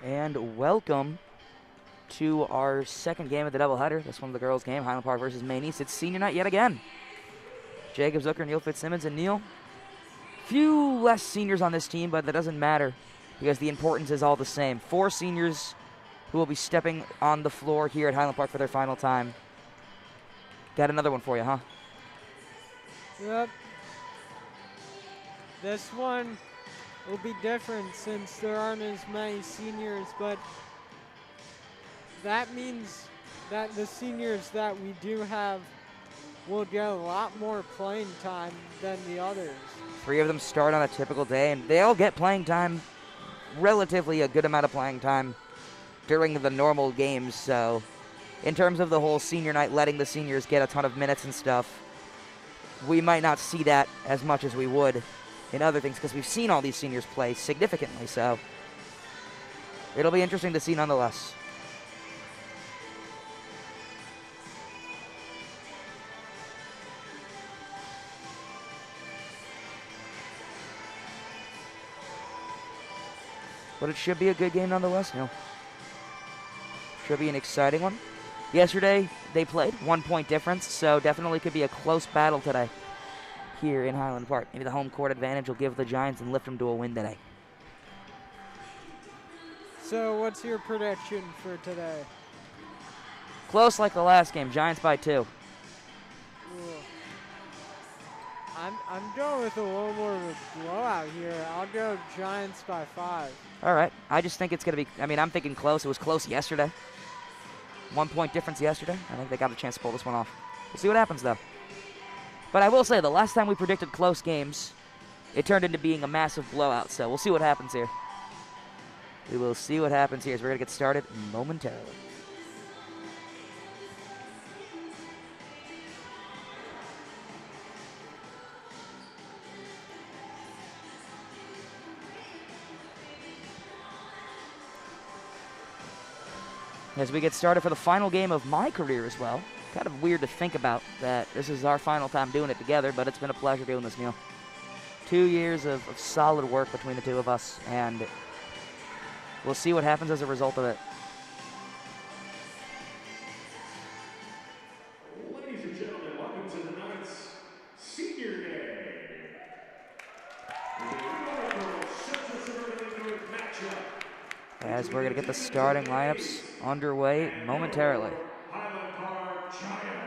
And welcome to our second game of the doubleheader. This one's the girls' game, Highland Park versus Maine East. It's senior night yet again. Jacob Zucker, Neil Fitzsimmons, and Neil. Few less seniors on this team, but that doesn't matter because the importance is all the same. 4 seniors who will be stepping on the floor here at Highland Park for their final time. Got another one for you, huh? Yep. This one will be different since there aren't as many seniors, but that means that the seniors that we do have will get a lot more playing time than the others. 3 of them start on a typical day, and they all get playing time, relatively a good amount of playing time during the normal games. So in terms of the whole senior night, letting the seniors get a ton of minutes and stuff, we might not see that as much as we would in other things because we've seen all these seniors play significantly. So it'll be interesting to see nonetheless. But it should be a good game nonetheless. No. Should be an exciting one. Yesterday, they played 1 point difference, so definitely could be a close battle today here in Highland Park. Maybe the home court advantage will give the Giants and lift them to a win today. So what's your prediction for today? Close like the last game. Giants by 2. Ooh. I'm going with a little more of a blowout here. I'll go Giants by 5. All right. I just think it's going to be, I'm thinking close. It was close yesterday. 1 point difference yesterday. I think they got a chance to pull this one off. We'll see what happens, though. But I will say, the last time we predicted close games, it turned into being a massive blowout. So we'll see what happens here. We will see what happens here as we're going to get started momentarily. As we get started for the final game of my career as well. Kind of weird to think about that this is our final time doing it together, but it's been a pleasure doing this, Neil. 2 years of solid work between the two of us, and we'll see what happens as a result of it. Ladies and gentlemen, welcome to tonight's Senior Day. As we're going to get the starting lineups underway momentarily. Highland Park Giant.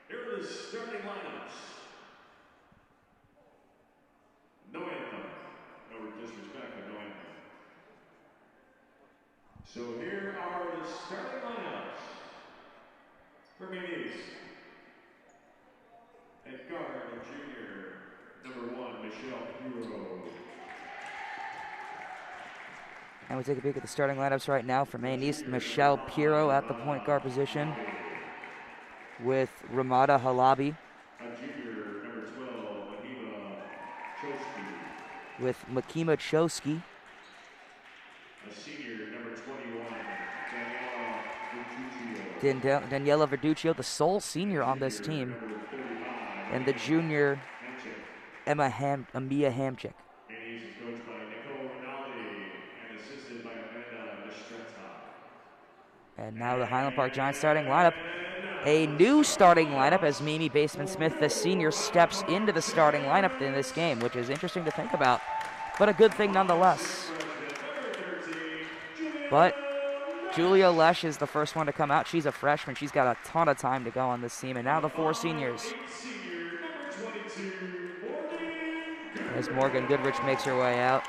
Here are the starting lineups. No anthem. No disrespect, but no anthem. So here are the starting lineups. For Maine East. At guard, a junior. Number 1, Michelle Hero. And we take a peek at the starting lineups right now for Maine East. Michelle Piro at the point guard position with Ramada Halabi. A junior, number 12, Mahima Chosky. With Makima Chosky. A senior, number 21, Daniela Verduccio. Daniela Verduccio, the sole senior on this team. And the junior, Amia Hamchick. He's coached by Nicole Rinaldi and assisted by Amanda Mistretta. And now the Highland Park Giants starting lineup. A new starting lineup as Mimi Baseman-Smith, the senior, steps into the starting lineup in this game, which is interesting to think about, but a good thing nonetheless. But Julia Lesh is the first one to come out. She's a freshman. She's got a ton of time to go on this team. And now the 4 seniors. As Morgan Goodrich makes her way out.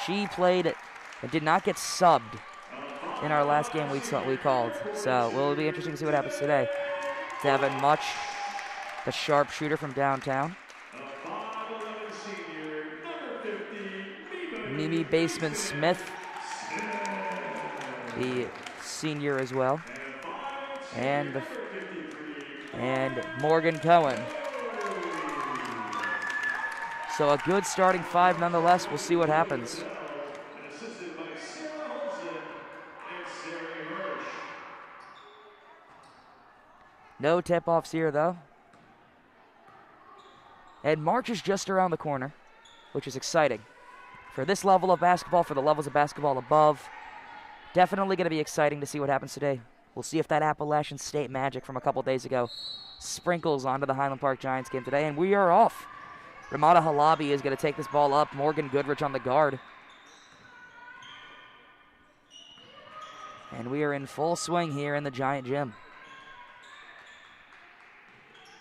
She played and did not get subbed in our last game we called. So it will be interesting to see what happens today. Devin Much, the sharpshooter from downtown. Mimi Baseman-Smith, the senior as well. And Morgan Cohen. So a good starting 5 nonetheless. We'll see what happens. No tip-offs here, though. And March is just around the corner. which is exciting. For this level of basketball, for the levels of basketball above, definitely going to be exciting to see what happens today. We'll see if that Appalachian State magic from a couple days ago sprinkles onto the Highland Park Giants game today, and we are off. Ramada Halabi is going to take this ball up. Morgan Goodrich on the guard. And we are in full swing here in the Giant Gym.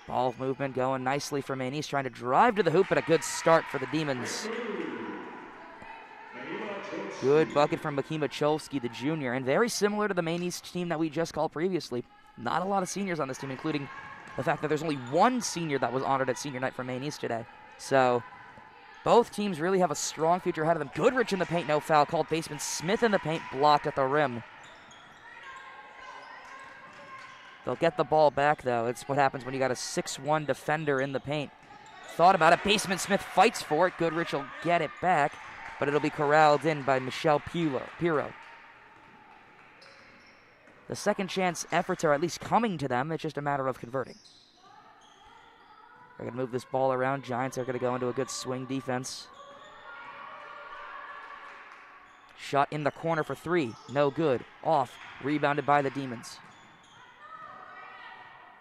Ball movement going nicely for Maine East, trying to drive to the hoop, but a good start for the Demons. Good bucket from Makima Cholsky, the junior, and very similar to the Maine East team that we just called previously. Not a lot of seniors on this team, including the fact that there's only one senior that was honored at senior night for Maine East today. So both teams really have a strong future ahead of them. Goodrich in the paint, no foul called. Baseman Smith in the paint, blocked at the rim. They'll get the ball back, though. It's what happens when you got a 6'1 defender in the paint. Thought about it. Baseman Smith fights for it. Goodrich will get it back, but it'll be corralled in by Michelle Piro. The second chance efforts are at least coming to them. It's just a matter of converting. They're going to move this ball around. Giants are going to go into a good swing defense. Shot in the corner for three. No good. Off. Rebounded by the Demons.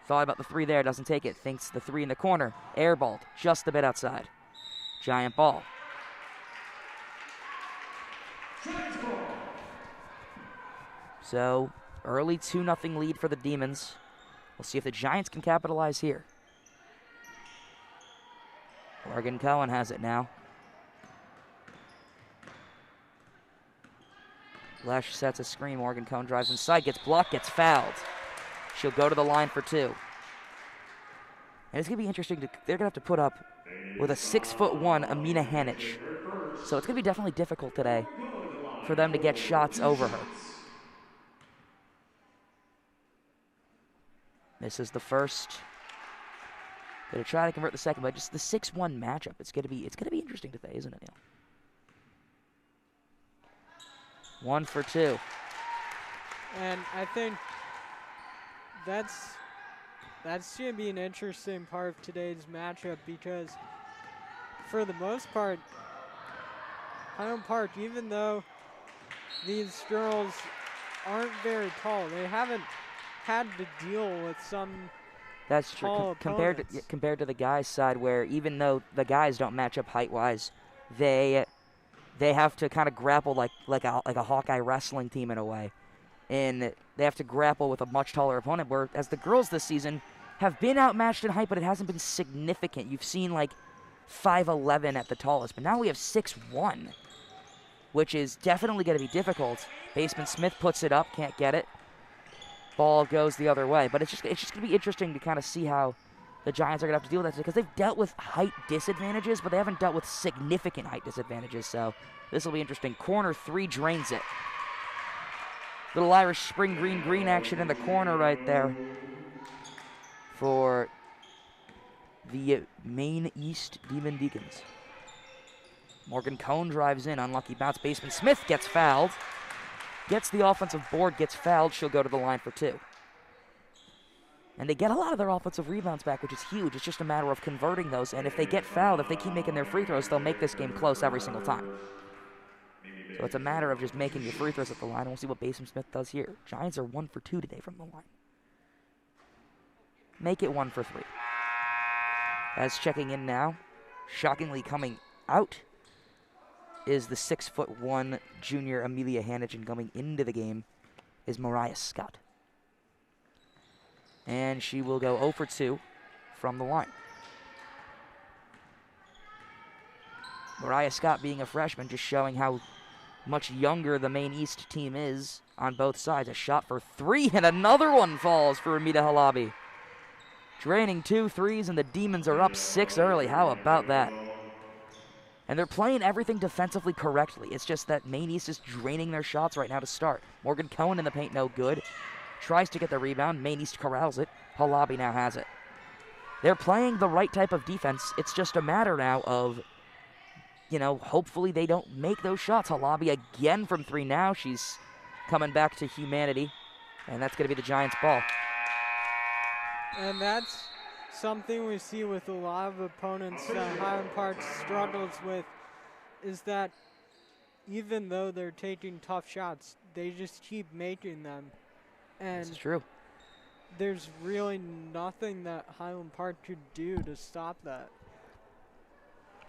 Thought about the three there. Doesn't take it. Thinks the three in the corner. Airballed. Just a bit outside. Giant ball. So, early 2-0 lead for the Demons. We'll see if the Giants can capitalize here. Morgan Cohen has it now. Lesh sets a screen. Morgan Cohen drives inside, gets blocked, gets fouled. She'll go to the line for two. And it's going to be interesting. They're going to have to put up with a 6'1" Amina Hanich. So it's going to be definitely difficult today for them to get shots over her. This is the first. Going to try to convert the second, but just the 6-1 matchup. It's going to be interesting today, isn't it, Neil? 1 for 2. And I think that's going to be an interesting part of today's matchup, because for the most part, Highland Park, even though these girls aren't very tall, they haven't had to deal with some. That's true. Compared to the guys' side, where even though the guys don't match up height-wise, they have to kind of grapple like a Hawkeye wrestling team in a way, and they have to grapple with a much taller opponent. Whereas the girls this season have been outmatched in height, but it hasn't been significant. You've seen like 5'11" at the tallest, but now we have 6'1", which is definitely going to be difficult. Baseman Smith puts it up, can't get it. Ball goes the other way, but it's just going to be interesting to kind of see how the Giants are going to have to deal with that, because they've dealt with height disadvantages, but they haven't dealt with significant height disadvantages, so this will be interesting. Corner three drains it. Little Irish spring green action in the corner right there for the Maine East Demon Deacons. Morgan Cohn drives in, unlucky bounce. Baseman Smith gets fouled. Gets the offensive board, gets fouled. She'll go to the line for two. And they get a lot of their offensive rebounds back, which is huge. It's just a matter of converting those. And if they get fouled, if they keep making their free throws, they'll make this game close every single time. So it's a matter of just making your free throws at the line. And we'll see what Baseman Smith does here. Giants are 1 for 2 today from the line. Make it 1 for 3. As checking in now, shockingly coming out, is the 6'1" junior Amelia Hanich, and coming into the game is Mariah Scott. And she will go 0 for 2 from the line. Mariah Scott, being a freshman, just showing how much younger the Maine East team is on both sides. A shot for 3, and another one falls for Ramita Halabi. Draining 2 threes, and the Demons are up 6 early. How about that? And they're playing everything defensively correctly. It's just that Maine East is draining their shots right now to start. Morgan Cohen in the paint, no good. Tries to get the rebound. Maine East corrals it. Halabi now has it. They're playing the right type of defense. It's just a matter now of, hopefully they don't make those shots. Halabi again from 3 now. She's coming back to humanity. And that's going to be the Giants' ball. And that's something we see with a lot of opponents that Highland Park struggles with is that even though they're taking tough shots, they just keep making them. And This is true. there's really nothing that Highland Park could do to stop that.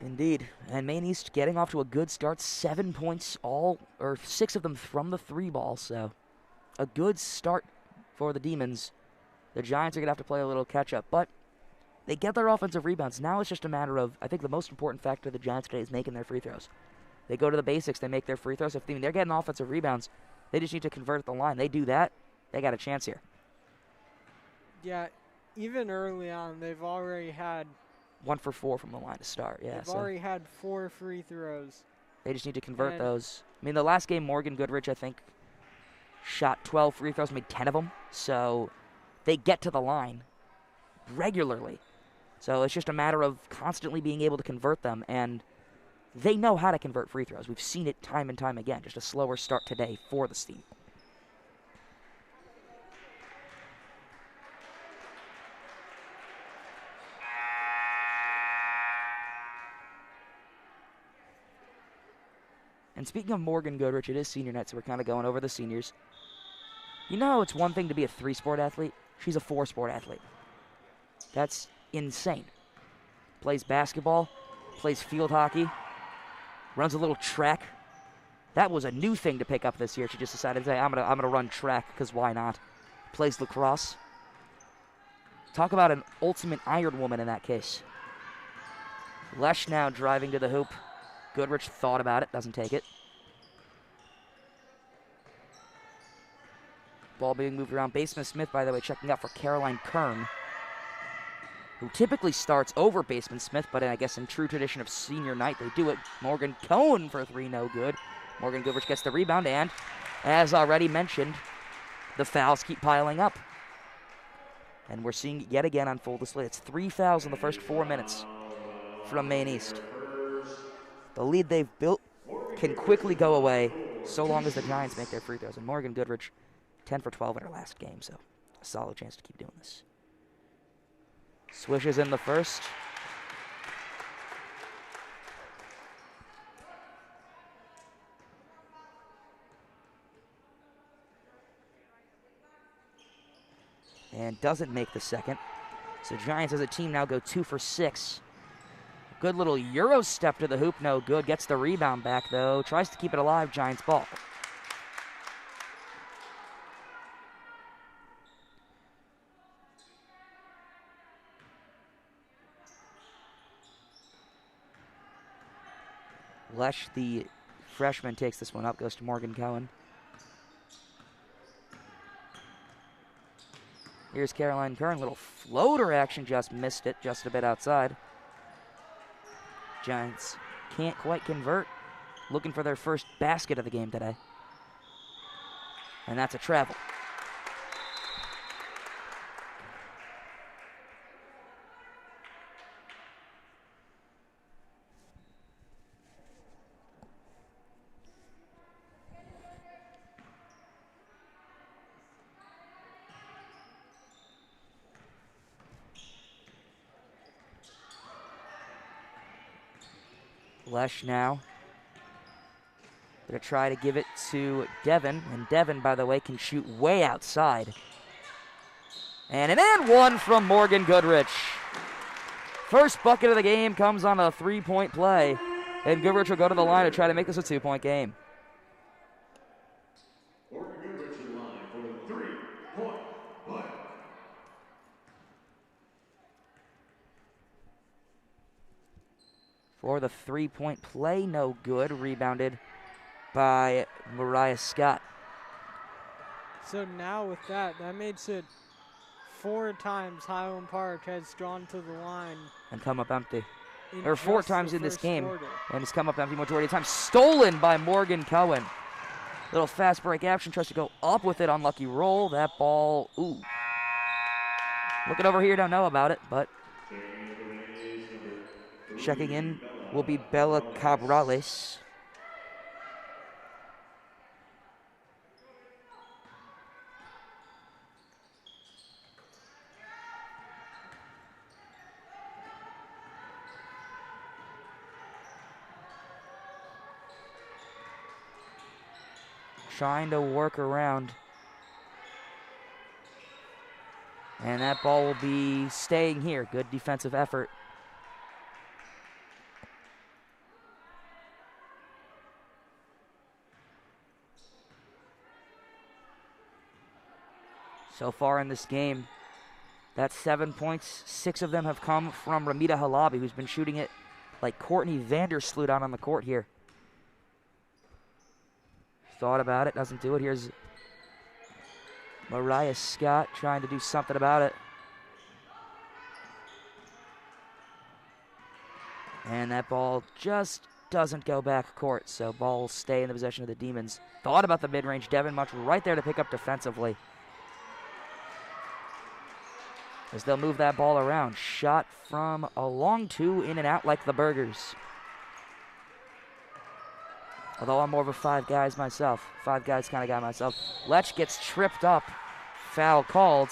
Indeed. And Maine East getting off to a good start. 7 points, all, or 6 of them from the 3-ball. So a good start for the Demons. The Giants are going to have to play a little catch-up. But they get their offensive rebounds. Now it's just a matter of, I think the most important factor of the Giants today is making their free throws. They go to the basics. They make their free throws. If they're getting offensive rebounds, they just need to convert at the line. They do that, they got a chance here. Yeah, even early on, they've already had 1 for 4 from the line to start. Yeah, they've so already had 4 free throws. they just need to convert And those. I mean, the last game, Morgan Goodrich, I think, shot 12 free throws, made 10 of them. So they get to the line regularly. So it's just a matter of constantly being able to convert them, and they know how to convert free throws. We've seen it time and time again. Just a slower start today for the Steam. And speaking of Morgan Goodrich, it is senior night, so we're kind of going over the seniors. You know, it's one thing to be a 3-sport athlete. She's a 4-sport athlete. That's insane. Plays basketball, plays field hockey, runs a little track. That was a new thing to pick up this year. She just decided to say, I'm gonna run track, because why not? Plays lacrosse. Talk about an ultimate Iron Woman in that case. Lesh now driving to the hoop. Goodrich thought about it, doesn't take it. Ball being moved around. Baseman Smith, by the way, checking out for Caroline Kern, who typically starts over Baseman Smith, but I guess in true tradition of senior night, they do it. Morgan Cohen for 3, no good. Morgan Goodrich gets the rebound, and as already mentioned, the fouls keep piling up. And we're seeing it yet again on full display. It's 3 fouls in the first 4 minutes from Maine East. The lead they've built can quickly go away so long as the Giants make their free throws. And Morgan Goodrich, 10 for 12 in her last game, so a solid chance to keep doing this. Swishes in the first. And doesn't make the second. So Giants as a team now go 2 for 6. Good little Euro step to the hoop, no good. Gets the rebound back, though. Tries to keep it alive, Giants ball. Lesh, the freshman, takes this one up, goes to Morgan Cohen. Here's Caroline Kern, little floater action, just missed it, just a bit outside. Giants can't quite convert. Looking for their first basket of the game today. And that's a travel. Lesh now. Gonna try to give it to Devin, and Devin, by the way, can shoot way outside. And an and one from Morgan Goodrich. First bucket of the game comes on a 3-point play, and Goodrich will go to the line to try to make this a 2-point game. Morgan Goodrich in line for the 3-point play. For the 3-point play, no good. Rebounded by Mariah Scott. So now with that makes it 4 times Highland Park has gone to the line. And come up empty. In Or 4 just times the in this first game. quarter. And it's come up empty majority of the time. Stolen by Morgan Cohen. Little fast break action. Tries to go up with it. Unlucky roll. That ball, ooh. Looking over here, don't know about it, but checking in will be Bella Cabrales. trying to work around. And that ball will be staying here. Good defensive effort. So far in this game, that's 7 points. 6 of them have come from Ramita Halabi, who's been shooting it like Courtney Vandersloot out on the court here. Thought about it, doesn't do it. Here's Mariah Scott trying to do something about it. And that ball just doesn't go back court, so ball will stay in the possession of the Demons. Thought about the mid-range. Devin Much right there to pick up defensively, as they'll move that ball around. Shot from a long two, in and out like the Burgers. Although I'm more of a five guys kind of guy myself. Lech gets tripped up, foul called,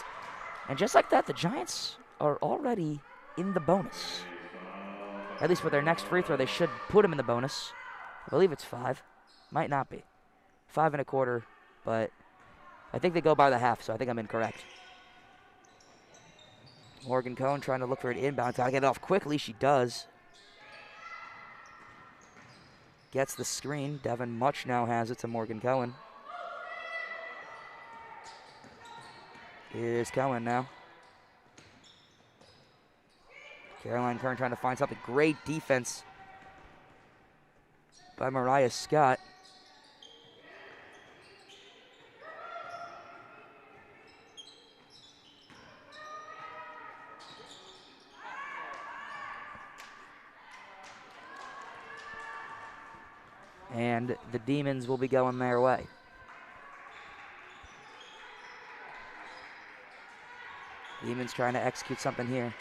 and just like that, the Giants are already in the bonus. At least for their next free throw, they should put him in the bonus. I believe it's 5. Might not be. 5 1/4, but I think they go by the half, so I think I'm incorrect. Morgan Cohen trying to look for an inbound. Gotta get it off quickly. She does. Gets the screen. Devin Much now has it to Morgan Cohen. Here's Cohen now. Caroline Kern trying to find something. Great defense by Mariah Scott. And the Demons will be going their way. Demons trying to execute something here.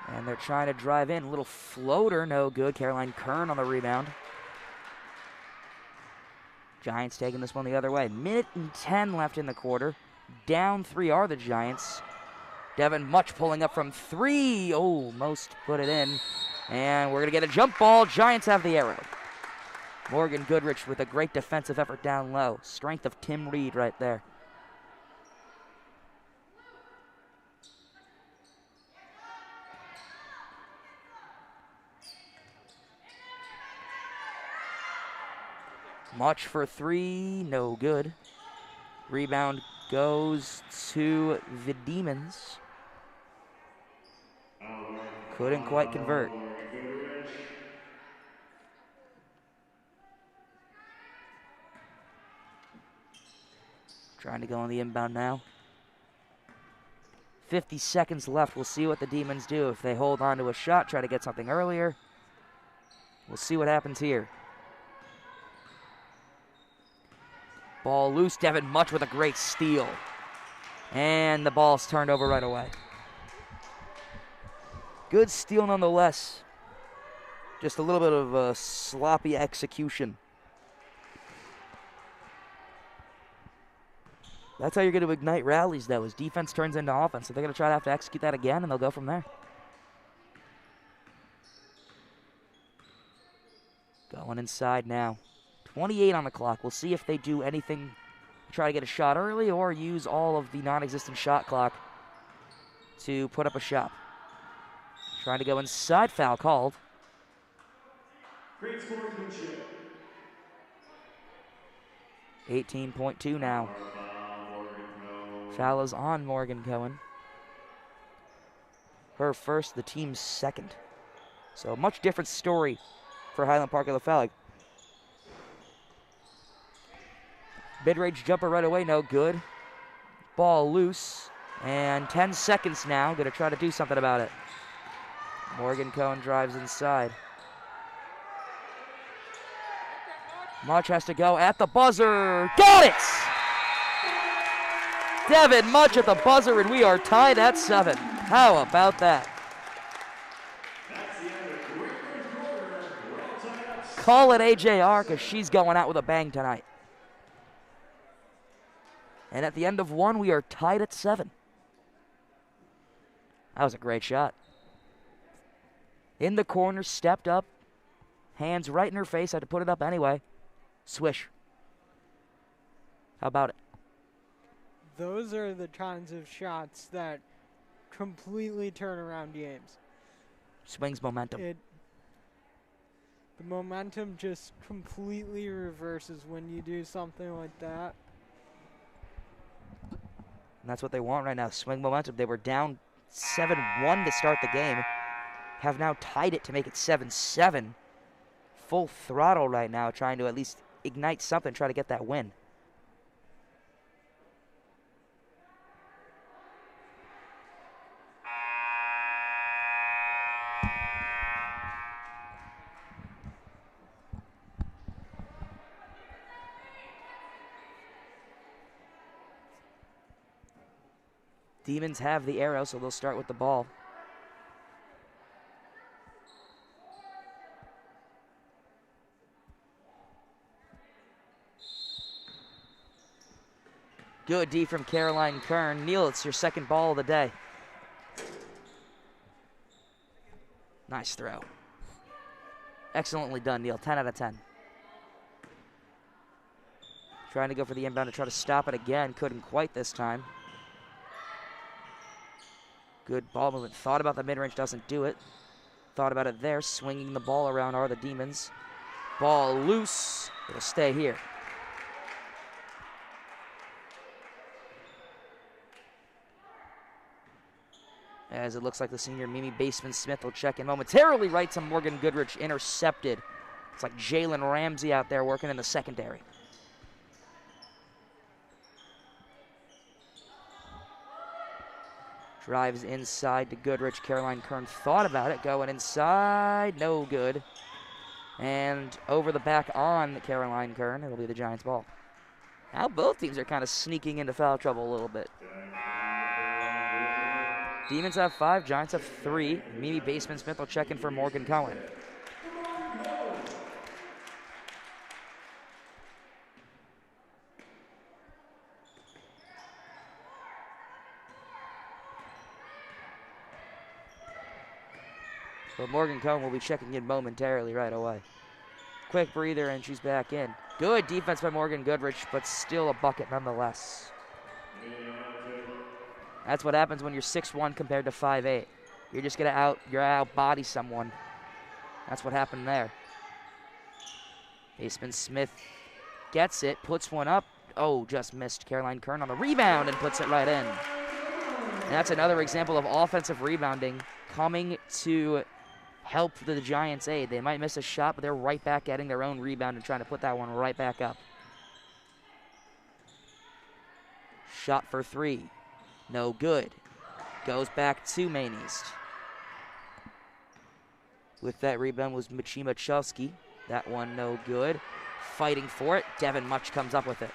And they're trying to drive in. Little floater, no good. Caroline Kern on the rebound. Giants taking this one the other way. Minute and 10 left in the quarter. Down 3 are the Giants. Devin Much pulling up from 3. Almost put it in. And we're going to get a jump ball. Giants have the arrow. Morgan Goodrich with a great defensive effort down low. Strength of Tim Reed right there. Much for 3, no good. Rebound goes to the Demons. Couldn't quite convert. Trying to go on the inbound now. 50 seconds left. We'll see what the Demons do. If they hold on to a shot, try to get something earlier. We'll see what happens here. Ball loose. Devin Much with a great steal. And the ball's turned over right away. Good steal nonetheless. Just a little bit of a sloppy execution. That's how you're going to ignite rallies, though, as defense turns into offense. So they're going to have to execute that again, and they'll go from there. Going inside now. 28 on the clock. We'll see if they do anything to try to get a shot early or use all of the non-existent shot clock to put up a shot. Trying to go inside, foul called. Great sportsmanship. 18.2 now. Foul is on Morgan Cohen. Her first, the team's second. So a much different story for Highland Park of the Foul. Mid-range jumper right away, no good. Ball loose, and 10 seconds now. Gonna try to do something about it. Morgan Cohen drives inside. Much has to go at the buzzer. Got it! Devin Much at the buzzer, and we are tied at 7. How about that? Call it AJR, because she's going out with a bang tonight. And at the end of one, we are tied at 7. That was a great shot. In the corner, stepped up. Hands right in her face, had to put it up anyway. Swish. How about it? Those are the kinds of shots that completely turn around games. Swings momentum. The momentum just completely reverses when you do something like that. And that's what they want right now, swing momentum. They were down 7-1 to start the game. Have now tied it to make it 7-7. Full throttle right now, trying to at least ignite something, try to get that win. Demons have the arrow, so they'll start with the ball. Good D from Caroline Kern. Neil, it's your second ball of the day. Nice throw. Excellently done, Neil. 10 out of 10. Trying to go for the inbound to try to stop it again. Couldn't quite this time. Good ball movement. Thought about the mid-range, doesn't do it. Thought about it there. Swinging the ball around are the Demons. Ball loose. It'll stay here. As it looks like the senior Mimi Baseman-Smith will check in momentarily right to Morgan Goodrich, intercepted. It's like Jalen Ramsey out there working in the secondary. Drives inside to Goodrich. Caroline Kern thought about it, going inside, no good. And over the back on Caroline Kern, it'll be the Giants' ball. Now both teams are kind of sneaking into foul trouble a little bit. Demons have 5, Giants have 3. Mimi Baseman-Smith will check in for Morgan Cohen. But Morgan Cohen will be checking in momentarily right away. Quick breather, and she's back in. Good defense by Morgan Goodrich, but still a bucket nonetheless. That's what happens when you're 6'1" compared to 5'8". You're just gonna outbody someone. That's what happened there. Baseman-Smith gets it, puts one up. Oh, just missed. Caroline Kern on the rebound and puts it right in. And that's another example of offensive rebounding coming to help the Giants' aid. They might miss a shot, but they're right back getting their own rebound and trying to put that one right back up. Shot for 3. No good. Goes back to Maine East. With that rebound was Machima Chelsky. That one no good. Fighting for it. Devin Much comes up with it.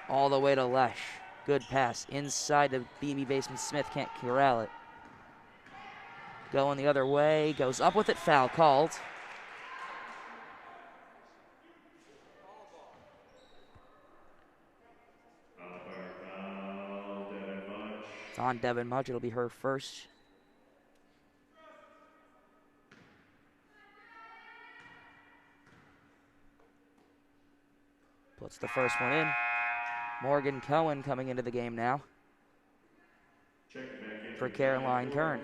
All the way to Lesh. Good pass. Inside the Mimi Baseman-Smith. Can't corral it. Going the other way. Goes up with it. Foul called. It's on Devin Mudge. It'll be her first. Puts the first one in. Morgan Cohen coming into the game now for Caroline Kern.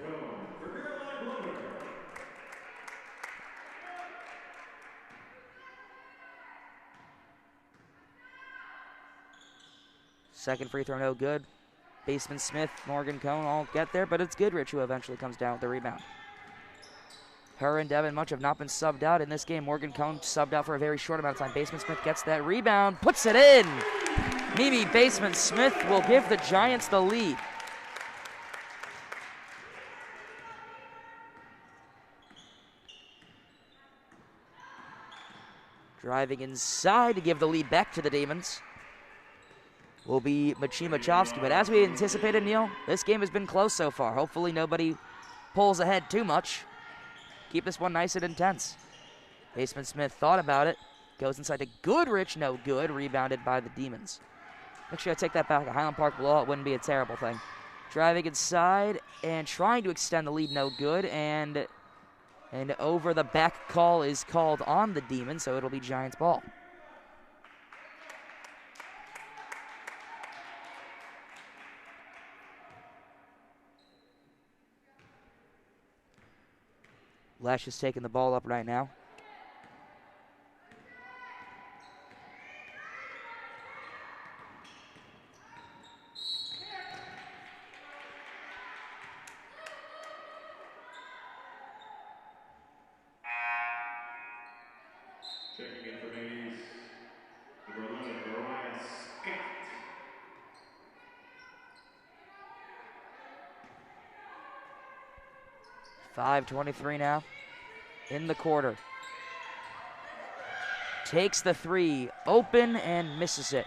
Second free throw no good. Baseman-Smith, Morgan Cohen all get there, but it's Goodrich who eventually comes down with the rebound. Her and Devin Much have not been subbed out in this game. Morgan Cohen subbed out for a very short amount of time. Baseman-Smith gets that rebound, puts it in. Mimi Baseman-Smith will give the Giants the lead. Driving inside to give the lead back to the Demons will be Machima Chowski. But as we anticipated, Neil, this game has been close so far. Hopefully nobody pulls ahead too much. Keep this one nice and intense. Baseman-Smith thought about it. Goes inside to Goodrich, no good. Rebounded by the Demons. Actually, I take that back. A Highland Park blowout wouldn't be a terrible thing. Driving inside and trying to extend the lead, no good. And over the back call is called on the Demons, so it'll be Giants ball. Lesh is taking the ball up right now. Checking in for Maine East, number 11, Mariah Scott. 5:23 now in the quarter. Takes the three, open, and misses it.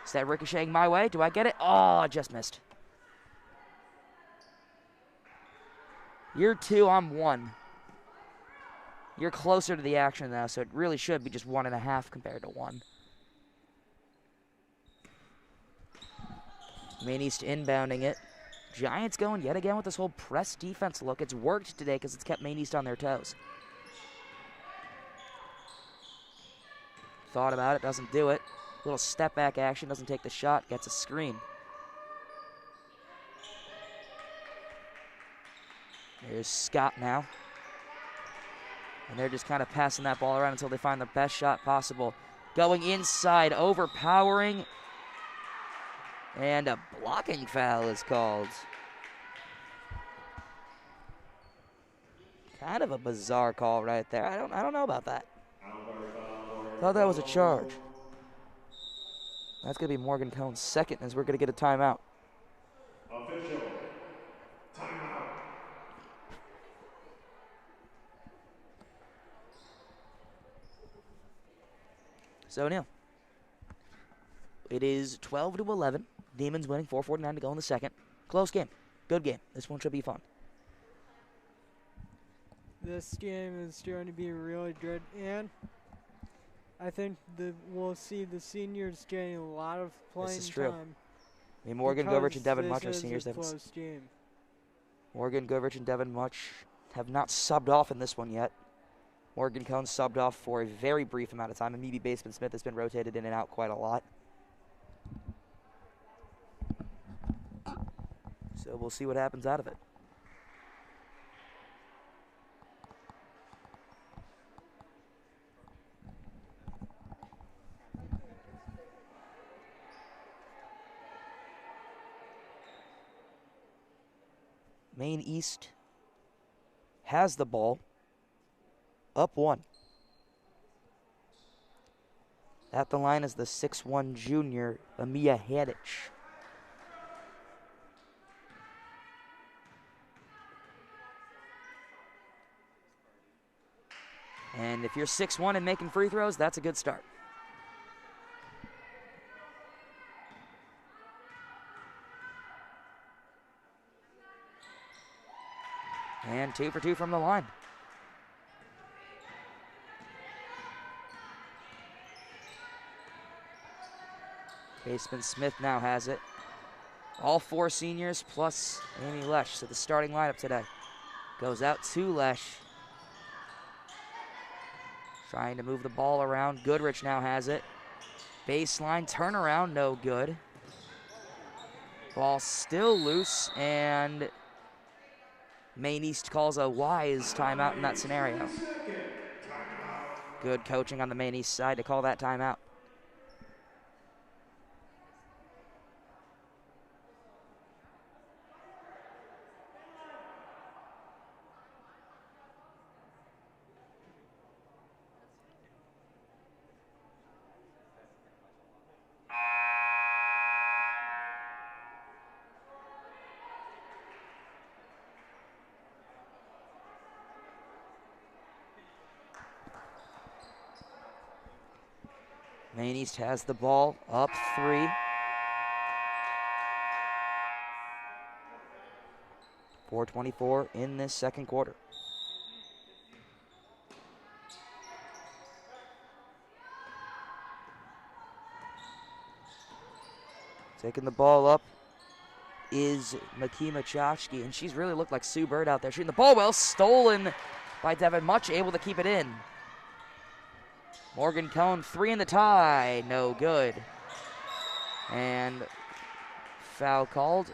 Is that ricocheting my way? Do I get it? Oh, I just missed. You're 2, I'm 1. You're closer to the action now, so it really should be just 1.5 compared to 1. Maine East inbounding it. Giants going yet again with this whole press defense look. It's worked today because it's kept Maine East on their toes. Thought about it, doesn't do it. Little step back action, doesn't take the shot, gets a screen. There's Scott now. And they're just kind of passing that ball around until they find the best shot possible. Going inside, overpowering. And a blocking foul is called. Kind of a bizarre call right there. I don't know about that. Thought that was a charge. That's going to be Morgan Cohn's second as we're going to get a timeout. Official timeout. So, Neil, it is 12-11. Demons winning, 4:49 to go in the second. Close game. Good game. This one should be fun. This game is going to be really good, and I think we'll see the seniors getting a lot of playing This is true. time. I mean, Morgan Goodrich and Devin Much are This seniors. is a close game. Morgan Goodrich and Devin Much have not subbed off in this one yet. Morgan Cohn subbed off for a very brief amount of time, and maybe Baseman Smith has been rotated in and out quite a lot. So we'll see what happens out of it. Maine East has the ball, up 1. At the line is the 6'1" junior, Amia Hadich. And if you're 6'1" and making free throws, that's a good start. And 2 for 2 from the line. Baseman Smith now has it. All 4 seniors plus Amy Lesh. So the starting lineup today goes out to Lesh. Trying to move the ball around. Goodrich now has it. Baseline turnaround, no good. Ball still loose, and Maine East calls a wise timeout in that scenario. Good coaching on the Maine East side to call that timeout. Maine East has the ball, up 3. .424 in this second quarter. Taking the ball up is Makima Chachki, and she's really looked like Sue Bird out there shooting the ball well. Stolen by Devin Much, able to keep it in. Morgan Cohn, 3 in the tie, no good. And foul called.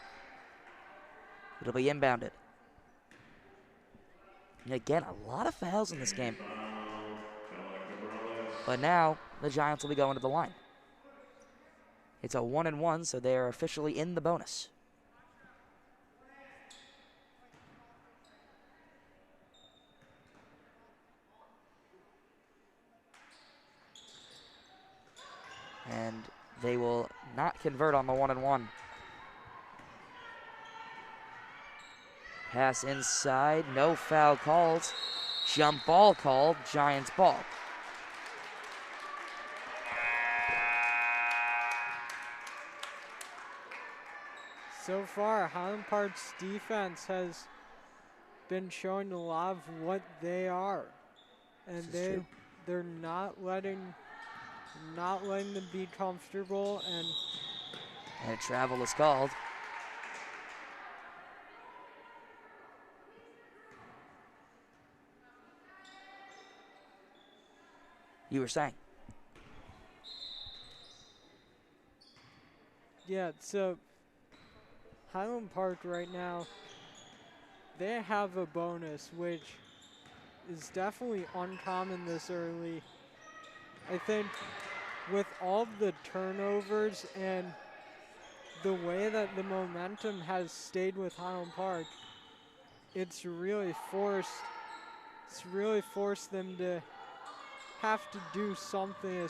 It'll be inbounded. And again, a lot of fouls in this game. But now the Giants will be going to the line. It's a 1-1, so they are officially in the bonus. And they will not convert on the 1-1. Pass inside, no foul called. Jump ball called, Giants ball. So far, Highland Park's defense has been showing a lot of what they are. And they're not letting them be comfortable, and a travel is called. You were saying? Yeah, so Highland Park right now, they have a bonus, which is definitely uncommon this early. I think with all of the turnovers and the way that the momentum has stayed with Highland Park, it's really forced them to have to do something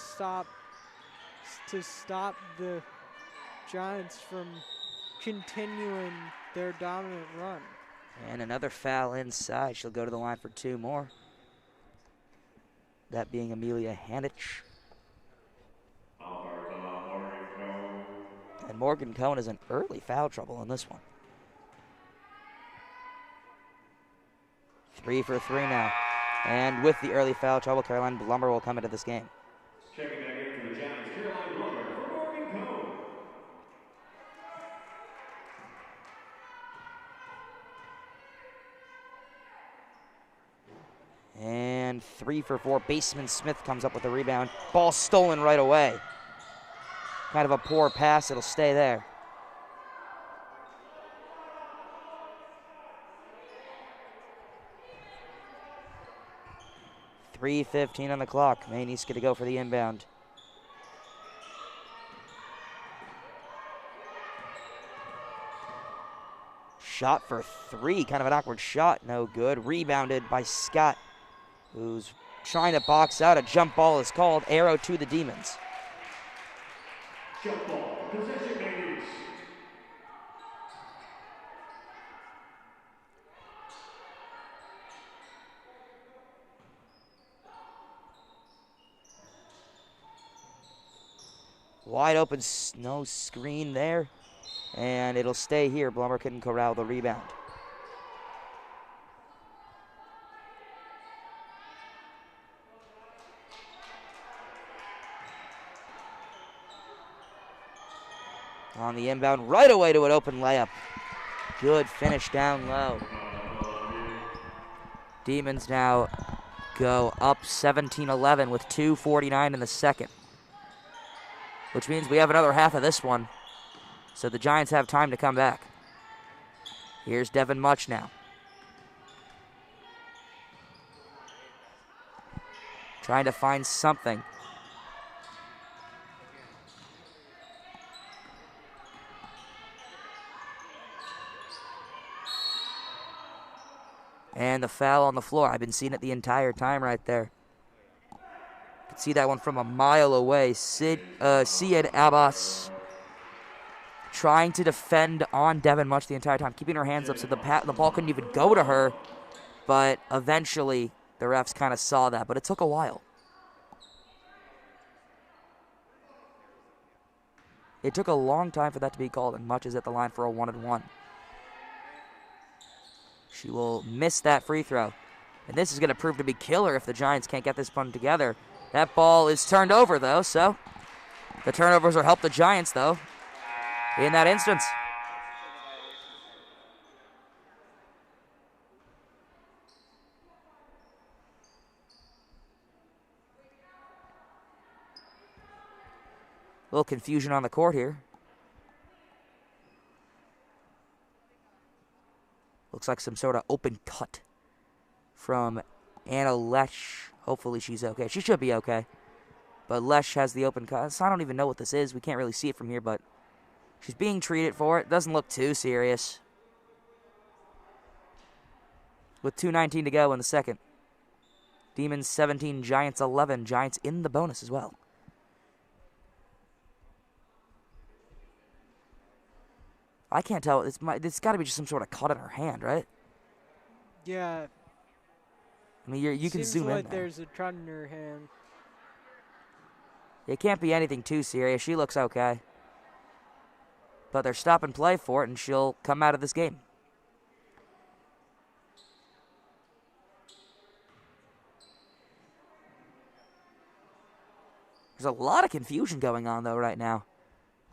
to stop the Giants from continuing their dominant run. And another foul inside. She'll go to the line for 2 more. That being Amelia Hanich. And Morgan Cohn is in early foul trouble in this one. 3 for 3 now. And with the early foul trouble, Caroline Blummer will come into this game. Checking back in for the Giants, Caroline Lumber for Morgan Cohn. And 3 for 4. Baseman Smith comes up with the rebound. Ball stolen right away. Kind of a poor pass. It'll stay there. .3:15 on the clock. Maine needs to go for the inbound. Shot for 3. Kind of an awkward shot. No good. Rebounded by Scott, who's trying to box out. A jump ball is called. Arrow to the Demons. Jump ball, possession Maine East. Wide open, no screen there. And it'll stay here. Blummer couldn't corral the rebound. On the inbound, right away to an open layup. Good finish down low. Demons now go up 17-11 with 2:49 in the second, which means we have another half of this one. So the Giants have time to come back. Here's Devin Much now. Trying to find something. And the foul on the floor. I've been seeing it the entire time right there. You can see that one from a mile away. Syed Abbas trying to defend on Devin Much the entire time, keeping her hands up so the ball couldn't even go to her. But eventually, the refs kind of saw that, but it took a while. It took a long time for that to be called, and Much is at the line for a 1-and-1. She will miss that free throw. And this is going to prove to be killer if the Giants can't get this one together. That ball is turned over, though, so the turnovers will help the Giants, though. in that instance. A little confusion on the court here. Looks like some sort of open cut from Anna Lesh. Hopefully she's okay. She should be okay. But Lesh has the open cut. So I don't even know what this is. We can't really see it from here, but she's being treated for it. Doesn't look too serious. With 2:19 to go in the second. Demons 17, Giants 11. Giants in the bonus as well. I can't tell. It's got to be just some sort of cut in her hand, right? Yeah. I mean, you can zoom in. Seems like there's a cut in her hand. It can't be anything too serious. She looks okay. But they're stop and play for it, and she'll come out of this game. There's a lot of confusion going on, though, right now.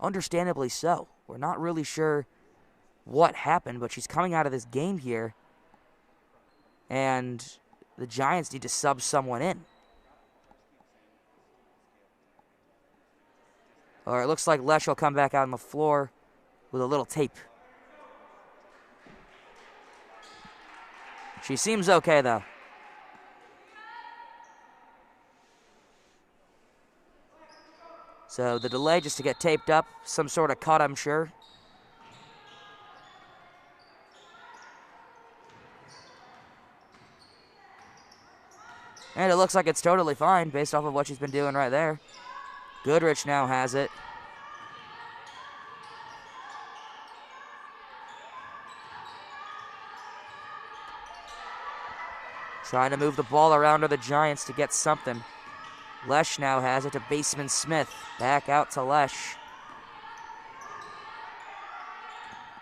Understandably so. We're not really sure what happened, but she's coming out of this game here. And the Giants need to sub someone in. Or it looks like Lesh will come back out on the floor with a little tape. She seems okay, though. So the delay just to get taped up. Some sort of cut, I'm sure. And it looks like it's totally fine based off of what she's been doing right there. Goodrich now has it. Trying to move the ball around to the Giants to get something. Lesh now has it to Baseman Smith. Back out to Lesh.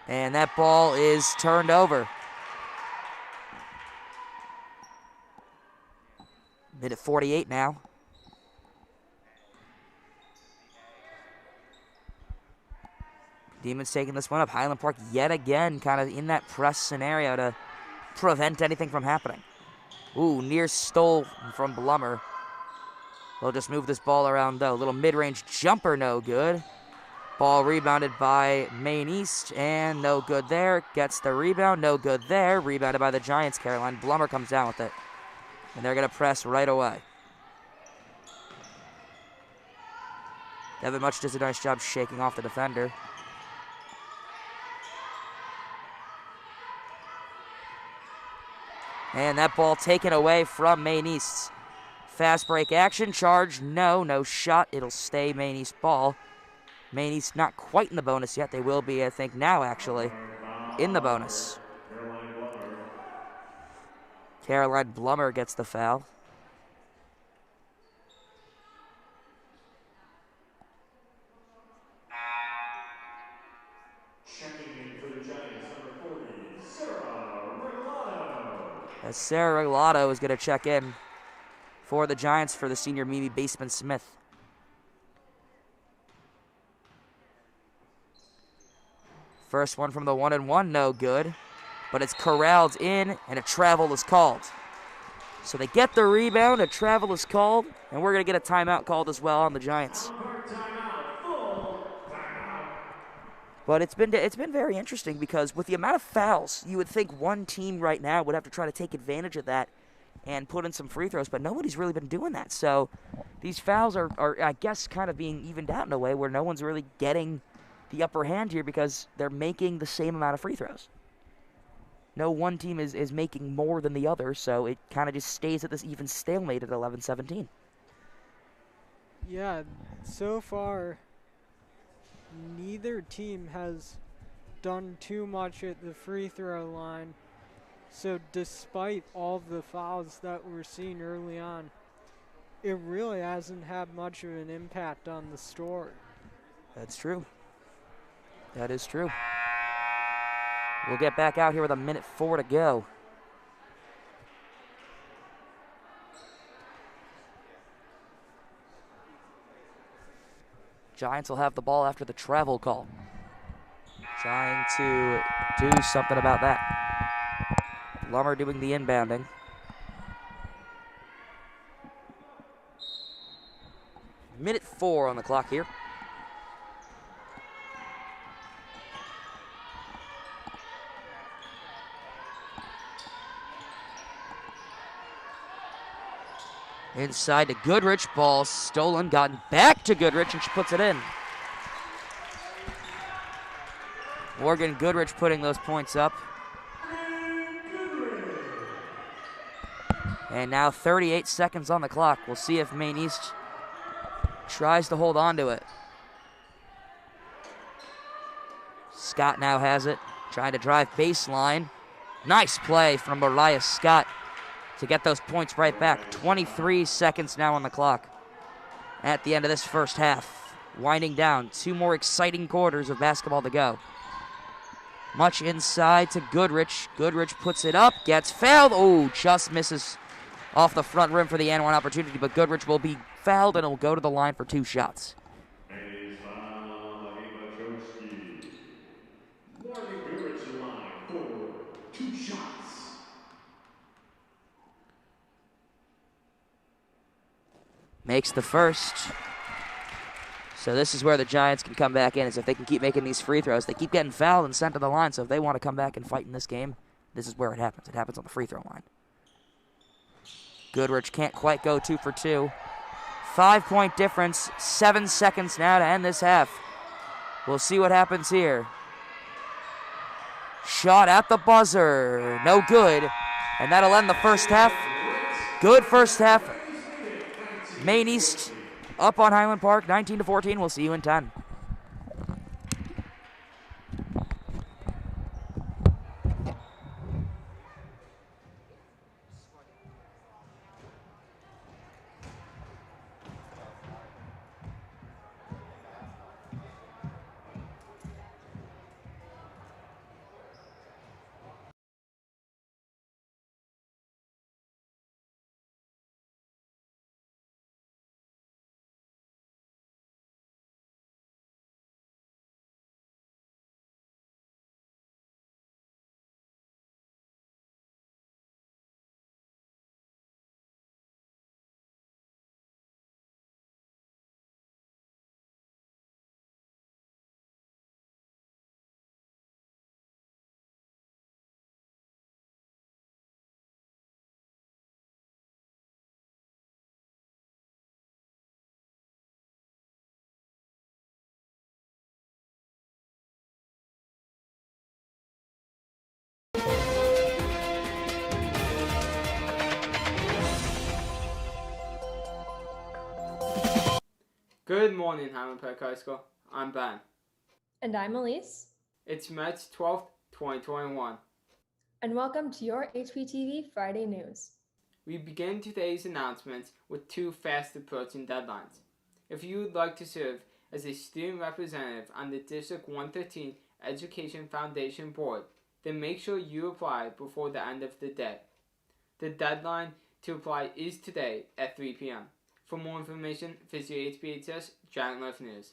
And that ball is turned over. Minute 48 now. Demons taking this one up. Highland Park yet again kind of in that press scenario to prevent anything from happening. Ooh, near stole from Blummer. They'll just move this ball around, though. Little mid-range jumper, no good. Ball rebounded by Maine East, and no good there. Gets the rebound, no good there. Rebounded by the Giants, Caroline. Blummer comes down with it. And they're going to press right away. Devin Much does a nice job shaking off the defender. And that ball taken away from Maine East. Fast break action, charge, no shot. It'll stay Maine East ball. Maine East not quite in the bonus yet. They will be, I think, now actually in the bonus. Caroline Blummer gets the foul. As Sarah Regalado is going to check in for the Giants for the senior Mimi Baseman Smith. First one from the 1-and-1, no good. But it's corralled in, and a travel is called. So they get the rebound, a travel is called, and we're going to get a timeout called as well on the Giants. But it's been very interesting because with the amount of fouls, you would think one team right now would have to try to take advantage of that and put in some free throws, but nobody's really been doing that. So these fouls are I guess, kind of being evened out in a way where no one's really getting the upper hand here because they're making the same amount of free throws. No one team is making more than the other, so it kind of just stays at this even stalemate at 11-17. Yeah, so far, neither team has done too much at the free throw line. So despite all of the fouls that we're seeing early on, it really hasn't had much of an impact on the score. That's true. That is true. We'll get back out here with 1:04 to go. Giants will have the ball after the travel call. trying to do something about that. Lummer doing the inbounding. Minute 4 on the clock here. Inside to Goodrich, ball stolen, gotten back to Goodrich, and she puts it in. Morgan Goodrich putting those points up. And now 38 seconds on the clock. We'll see if Maine East tries to hold on to it. Scott now has it, trying to drive baseline. Nice play from Elias Scott to get those points right back. 23 seconds now on the clock at the end of this first half. Winding down, 2 more exciting quarters of basketball to go. Much inside to Goodrich. Goodrich puts it up, gets fouled. Oh, just misses off the front rim for the and one opportunity, but Goodrich will be fouled and will go to the line for 2 shots. Morgan Goodrich to the line for 2 shots. Makes the first. So this is where the Giants can come back in, is if they can keep making these free throws. They keep getting fouled and sent to the line, so if they want to come back and fight in this game, this is where it happens. It happens on the free throw line. Goodrich can't quite go 2 for 2. 5-point difference, 7 seconds now to end this half. We'll see what happens here. Shot at the buzzer, no good. And that'll end the first half. Good first half. Maine East up on Highland Park, 19-14. We'll see you in 10. Good morning, Highland Park High School. I'm Ben. And I'm Elise. It's March 12th, 2021. And welcome to your HPTV Friday News. We begin today's announcements with 2 fast-approaching deadlines. If you would like to serve as a student representative on the District 113 Education Foundation Board, then make sure you apply before the end of the day. The deadline to apply is today at 3 p.m. For more information, visit HPHS Giant Life News.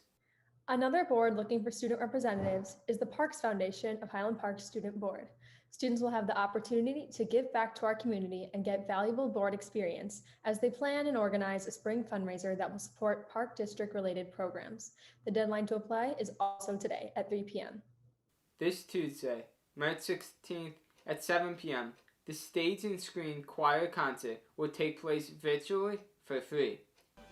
Another board looking for student representatives is the Parks Foundation of Highland Park Student Board. Students will have the opportunity to give back to our community and get valuable board experience as they plan and organize a spring fundraiser that will support Park District related programs. The deadline to apply is also today at 3 p.m. This Tuesday, March 16th at 7 p.m., the Stage and Screen Choir Concert will take place virtually for free.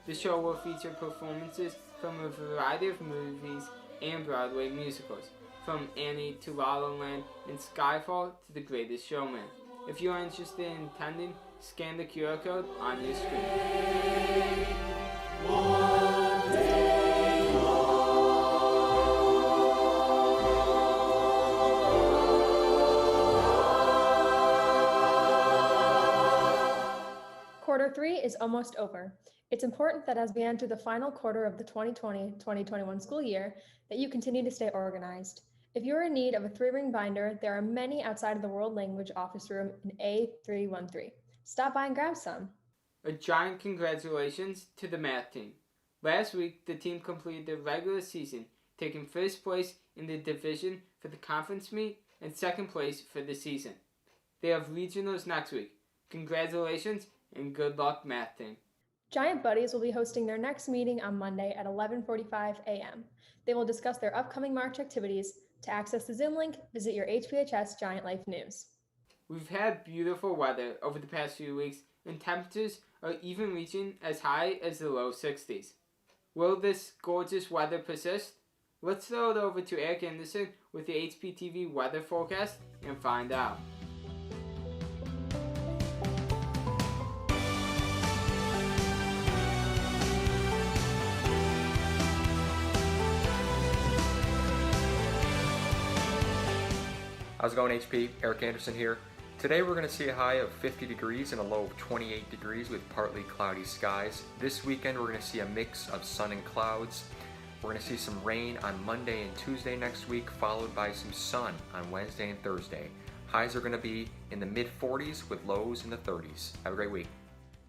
The show will feature performances from a variety of movies and Broadway musicals, from Annie to La La Land and Skyfall to The Greatest Showman. If you are interested in attending, scan the QR code on your screen. Quarter 3 is almost over. It's important that as we enter the final quarter of the 2020-2021 school year, that you continue to stay organized. If you're in need of a 3-ring binder, there are many outside of the World Language Office Room in A313. Stop by and grab some. A giant congratulations to the math team. Last week, the team completed their regular season, taking first place in the division for the conference meet and second place for the season. They have regionals next week. Congratulations and good luck, math team. Giant Buddies will be hosting their next meeting on Monday at 11:45 a.m. They will discuss their upcoming March activities. To access the Zoom link, visit your HPHS Giant Life News. We've had beautiful weather over the past few weeks, and temperatures are even reaching as high as the low 60s. Will this gorgeous weather persist? Let's throw it over to Eric Anderson with the HPTV weather forecast and find out. How's it going, HP? Eric Anderson here. Today we're going to see a high of 50 degrees and a low of 28 degrees with partly cloudy skies. This weekend we're going to see a mix of sun and clouds. We're going to see some rain on Monday and Tuesday next week, followed by some sun on Wednesday and Thursday. Highs are going to be in the mid-40s with lows in the 30s. Have a great week.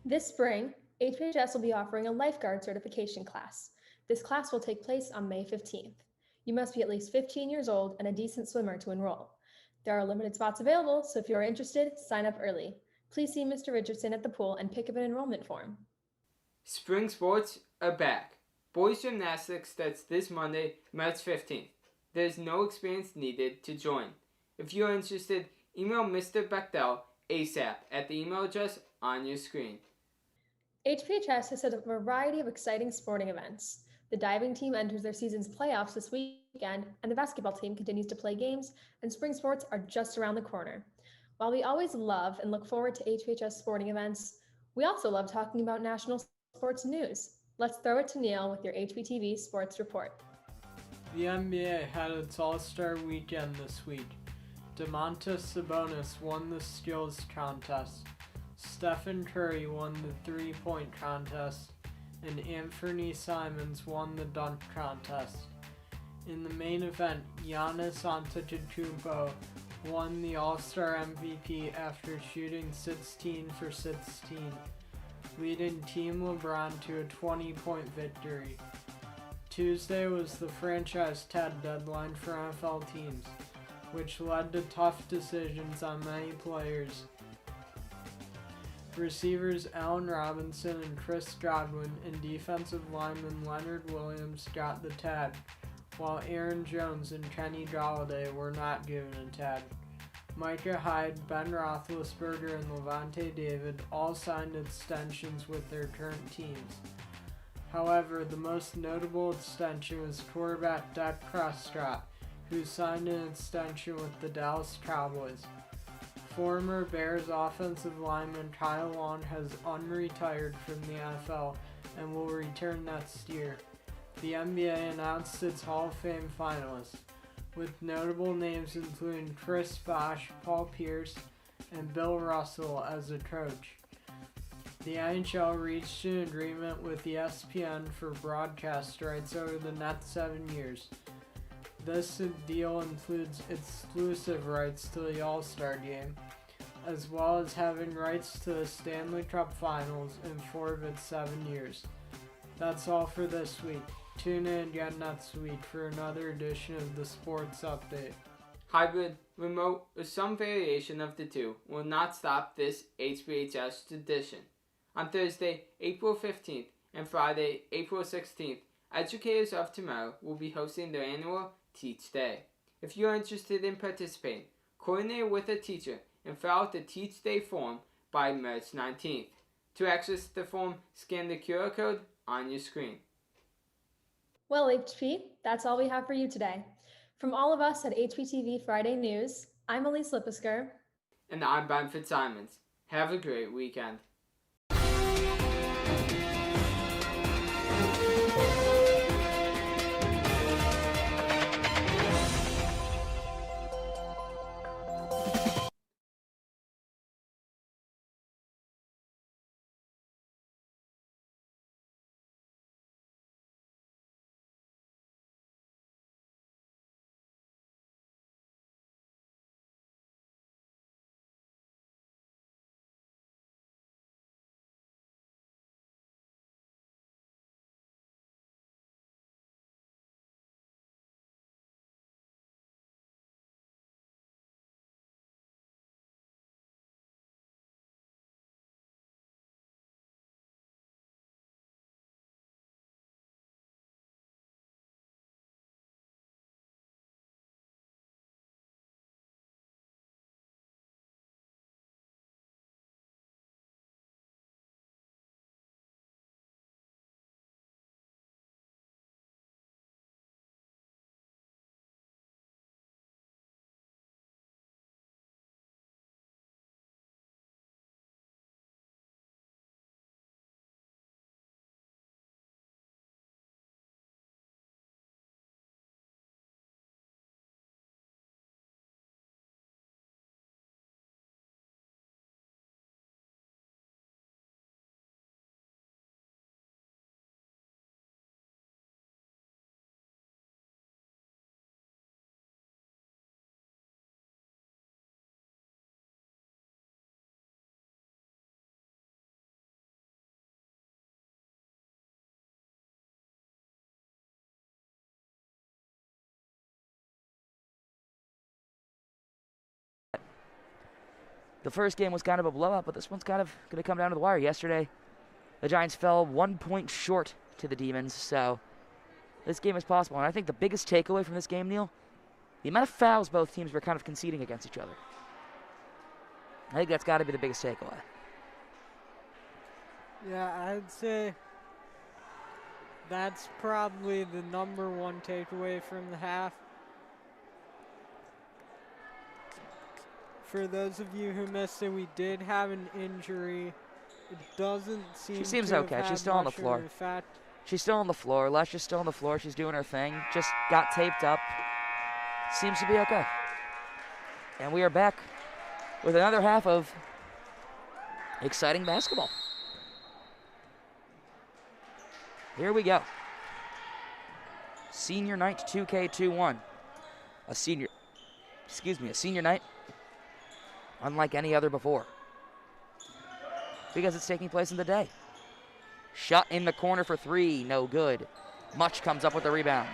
This spring, HPHS will be offering a lifeguard certification class. This class will take place on May 15th. You must be at least 15 years old and a decent swimmer to enroll. There are limited spots available, so if you are interested, sign up early. Please see Mr. Richardson at the pool and pick up an enrollment form. Spring sports are back. Boys gymnastics starts this Monday, March 15th. There is no experience needed to join. If you are interested, email Mr. Bechtel ASAP at the email address on your screen. HPHS has had a variety of exciting sporting events. The diving team enters their season's playoffs this weekend, and the basketball team continues to play games, and spring sports are just around the corner. While we always love and look forward to HPHS sporting events, we also love talking about national sports news. Let's throw it to Neil with your HPTV Sports Report. The NBA had its All-Star weekend this week. Domantas Sabonis won the steals contest. Stephen Curry won the three-point contest, and Anthony Simons won the dunk contest. In the main event, Giannis Antetokounmpo won the All-Star MVP after shooting 16 for 16, leading Team LeBron to a 20-point victory. Tuesday was the franchise tag deadline for NFL teams, which led to tough decisions on many players. Receivers Allen Robinson and Chris Godwin and defensive lineman Leonard Williams got the tag, while Aaron Jones and Kenny Golladay were not given a tag. Micah Hyde, Ben Roethlisberger, and Levante David all signed extensions with their current teams. However, the most notable extension was quarterback Dak Prescott, who signed an extension with the Dallas Cowboys. Former Bears offensive lineman Kyle Long has unretired from the NFL and will return next year. The NBA announced its Hall of Fame finalists, with notable names including Chris Bosh, Paul Pierce, and Bill Russell as a coach. The NHL reached an agreement with ESPN for broadcast rights over the next 7 years. This deal includes exclusive rights to the All-Star Game, as well as having rights to the Stanley Cup Finals in 4 of its 7 years. That's all for this week. Tune in again next week for another edition of the Sports Update. Hybrid, remote, or some variation of the two will not stop this HPHS tradition. On Thursday, April 15th and Friday, April 16th, Educators of Tomorrow will be hosting their annual Teach Day. If you are interested in participating, coordinate with a teacher and fill out the Teach Day form by March 19th. To access the form, scan the QR code on your screen. Well, HP, that's all we have for you today. From all of us at HPTV Friday News, I'm Elise Lipisker. And I'm Ben Fitzsimons. Have a great weekend. The first game was kind of a blowout, but this one's kind of going to come down to the wire. Yesterday, the Giants fell 1 point short to the Demons, so this game is possible. And I think the biggest takeaway from this game, Neil, the amount of fouls both teams were kind of conceding against each other. I think that's got to be the biggest takeaway. Yeah, I'd say that's probably the number one takeaway from the half. For those of you who missed it, we did have an injury. It doesn't seem She seems to have okay. had She's still on the much of floor. an effect. She's still on the floor. Lesh is still on the floor. She's doing her thing. Just got taped up. Seems to be okay. And we are back with another half of exciting basketball. Here we go. Senior night 2K21. A senior night unlike any other before, because it's taking place in the day. Shot in the corner for three, no good. Much comes up with the rebound.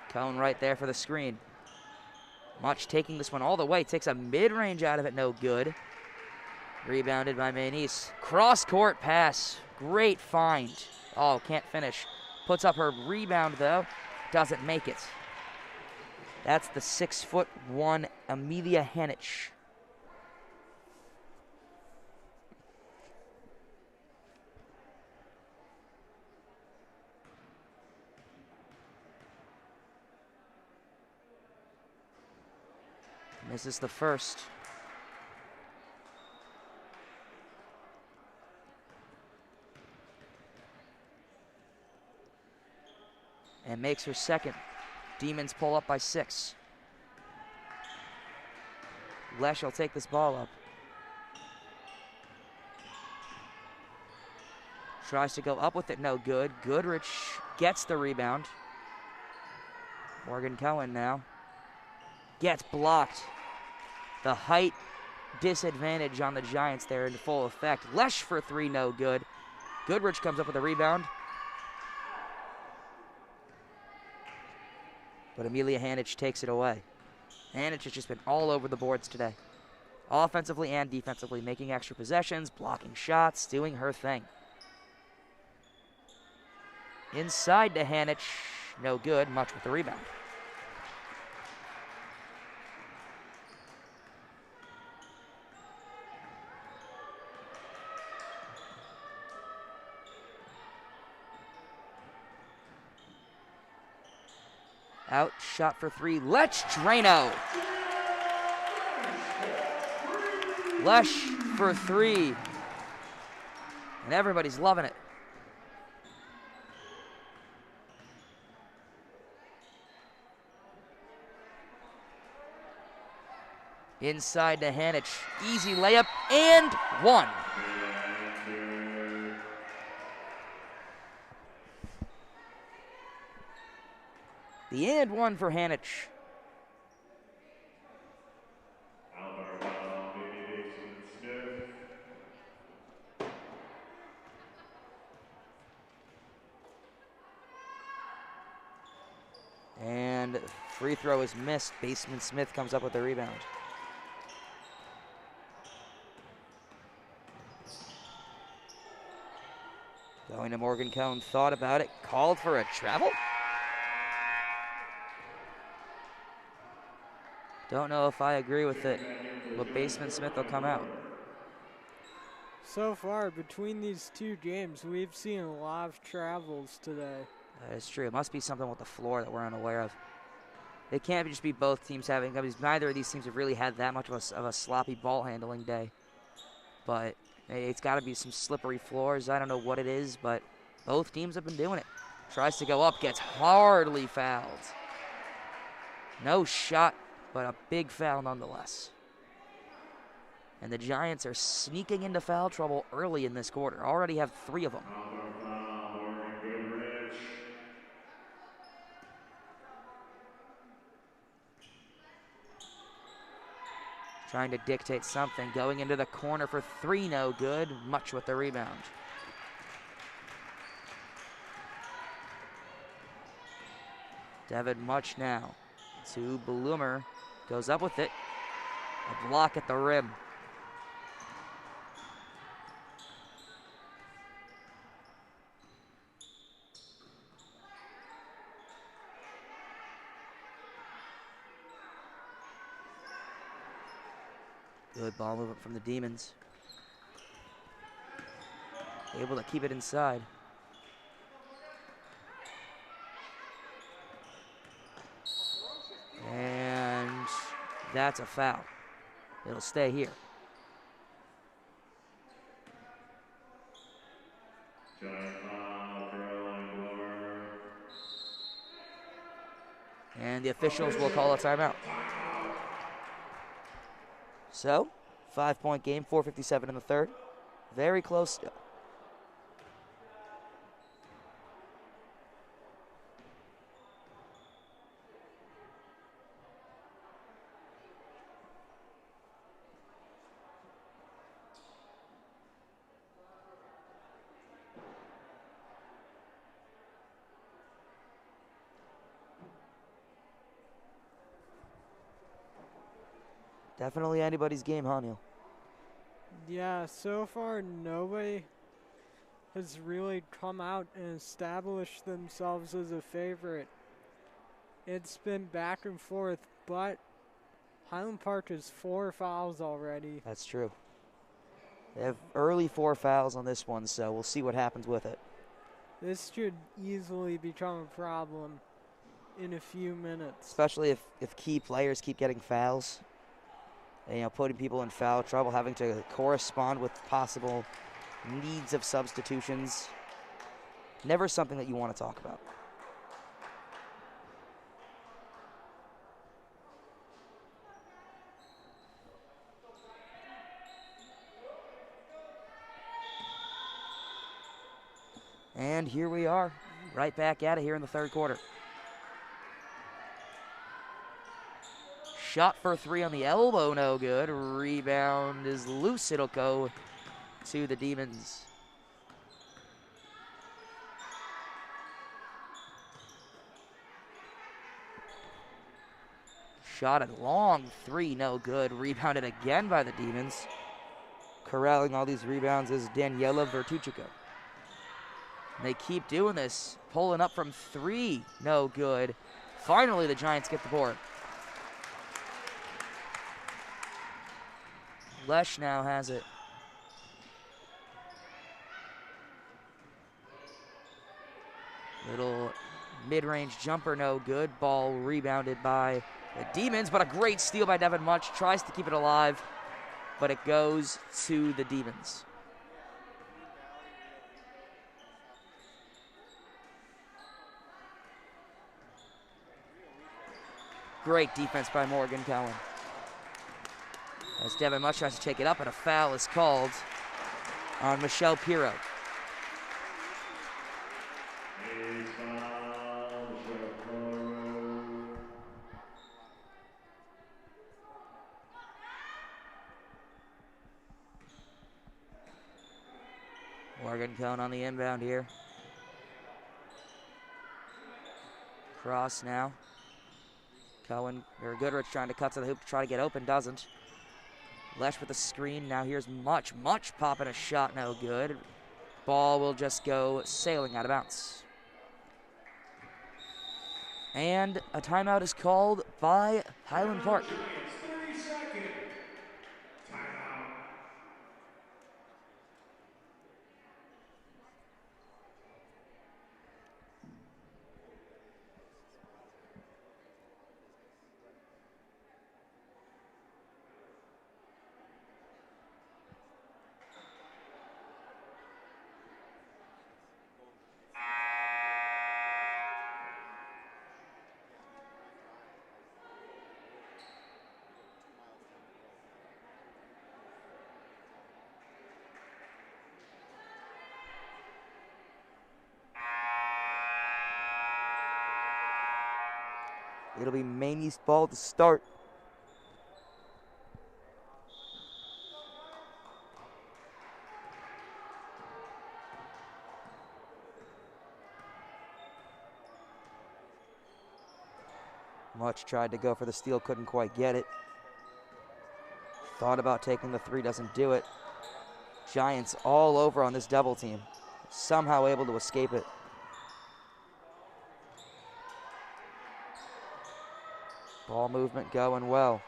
Cohen right there for the screen. Much taking this one all the way, takes a mid-range out of it, no good. Rebounded by Maine. Cross-court pass, great find. Oh, can't finish. Puts up her rebound though, doesn't make it. That's the 6'1" Amelia Hanich. Misses the first. And makes her second. Demons pull up by 6. Lesh will take this ball up. Tries to go up with it, no good. Goodrich gets the rebound. Morgan Cohen now. Gets blocked. The height disadvantage on the Giants there in full effect. Lesh for three, no good. Goodrich comes up with a rebound. But Amelia Hanich takes it away. Hanich has just been all over the boards today. Offensively and defensively, making extra possessions, blocking shots, doing her thing. Inside to Hanich, no good, much with the rebound. Out, shot for three, Lech Drano. Lesh for three. And everybody's loving it. Inside to Hanich, easy layup, and one. The and one for Hanich. And free throw is missed. Baseman Smith comes up with the rebound. Going to Morgan Cohn, thought about it, called for a travel. Don't know if I agree with it, but Baseman Smith will come out. So far, between these two games, we've seen a lot of travels today. That is true. It must be something with the floor that we're unaware of. It can't just be both teams having, I mean, neither of these teams have really had that much of a sloppy ball handling day. But it's got to be some slippery floors. I don't know what it is, but both teams have been doing it. Tries to go up, gets hardly fouled. No shot, but a big foul nonetheless. And the Giants are sneaking into foul trouble early in this quarter. Already have 3 of them. Trying to dictate something. Going into the corner for 3, no good. Much with the rebound. Devin Much now to Bloomer. Goes up with it. A block at the rim. Good ball movement from the Demons. Able to keep it inside. And that's a foul. It'll stay here. Giant foul, Caroline Glover. And the officials will call a timeout. So, 5-point game, 4:57 in the third. Very close still. Definitely anybody's game, huh, Neil? Yeah, so far nobody has really come out and established themselves as a favorite. It's been back and forth, but Highland Park has 4 fouls already. That's true. They have early 4 fouls on this one, so we'll see what happens with it. This should easily become a problem in a few minutes. Especially if key players keep getting fouls. And, you know, putting people in foul trouble, having to correspond with possible needs of substitutions. Never something that you want to talk about. And here we are, right back at it here in the third quarter. Shot for 3 on the elbow, no good. Rebound is loose. It'll go to the Demons. Shot at long 3, no good. Rebounded again by the Demons. Corralling all these rebounds is Daniela Vertuchico. They keep doing this, pulling up from 3, no good. Finally, the Giants get the board. Lesh now has it. Little mid-range jumper, no good. Ball rebounded by the Demons, but a great steal by Devin Much. Tries to keep it alive, but it goes to the Demons. Great defense by Morgan Cowan. As Devin Much tries to take it up, and a foul is called on Michelle Pirro. Morgan Cowan on the inbound here. Cross now. Cohen, or Goodrich trying to cut to the hoop to try to get open, doesn't. Lesh with a screen. Now here's Much popping a shot, no good. Ball will just go sailing out of bounds. And a timeout is called by Highland Park. 30-second timeout. It'll be Maine East ball to start. Much tried to go for the steal, couldn't quite get it. Thought about taking the three, doesn't do it. Giants all over on this double team. Somehow able to escape it. Ball movement going well.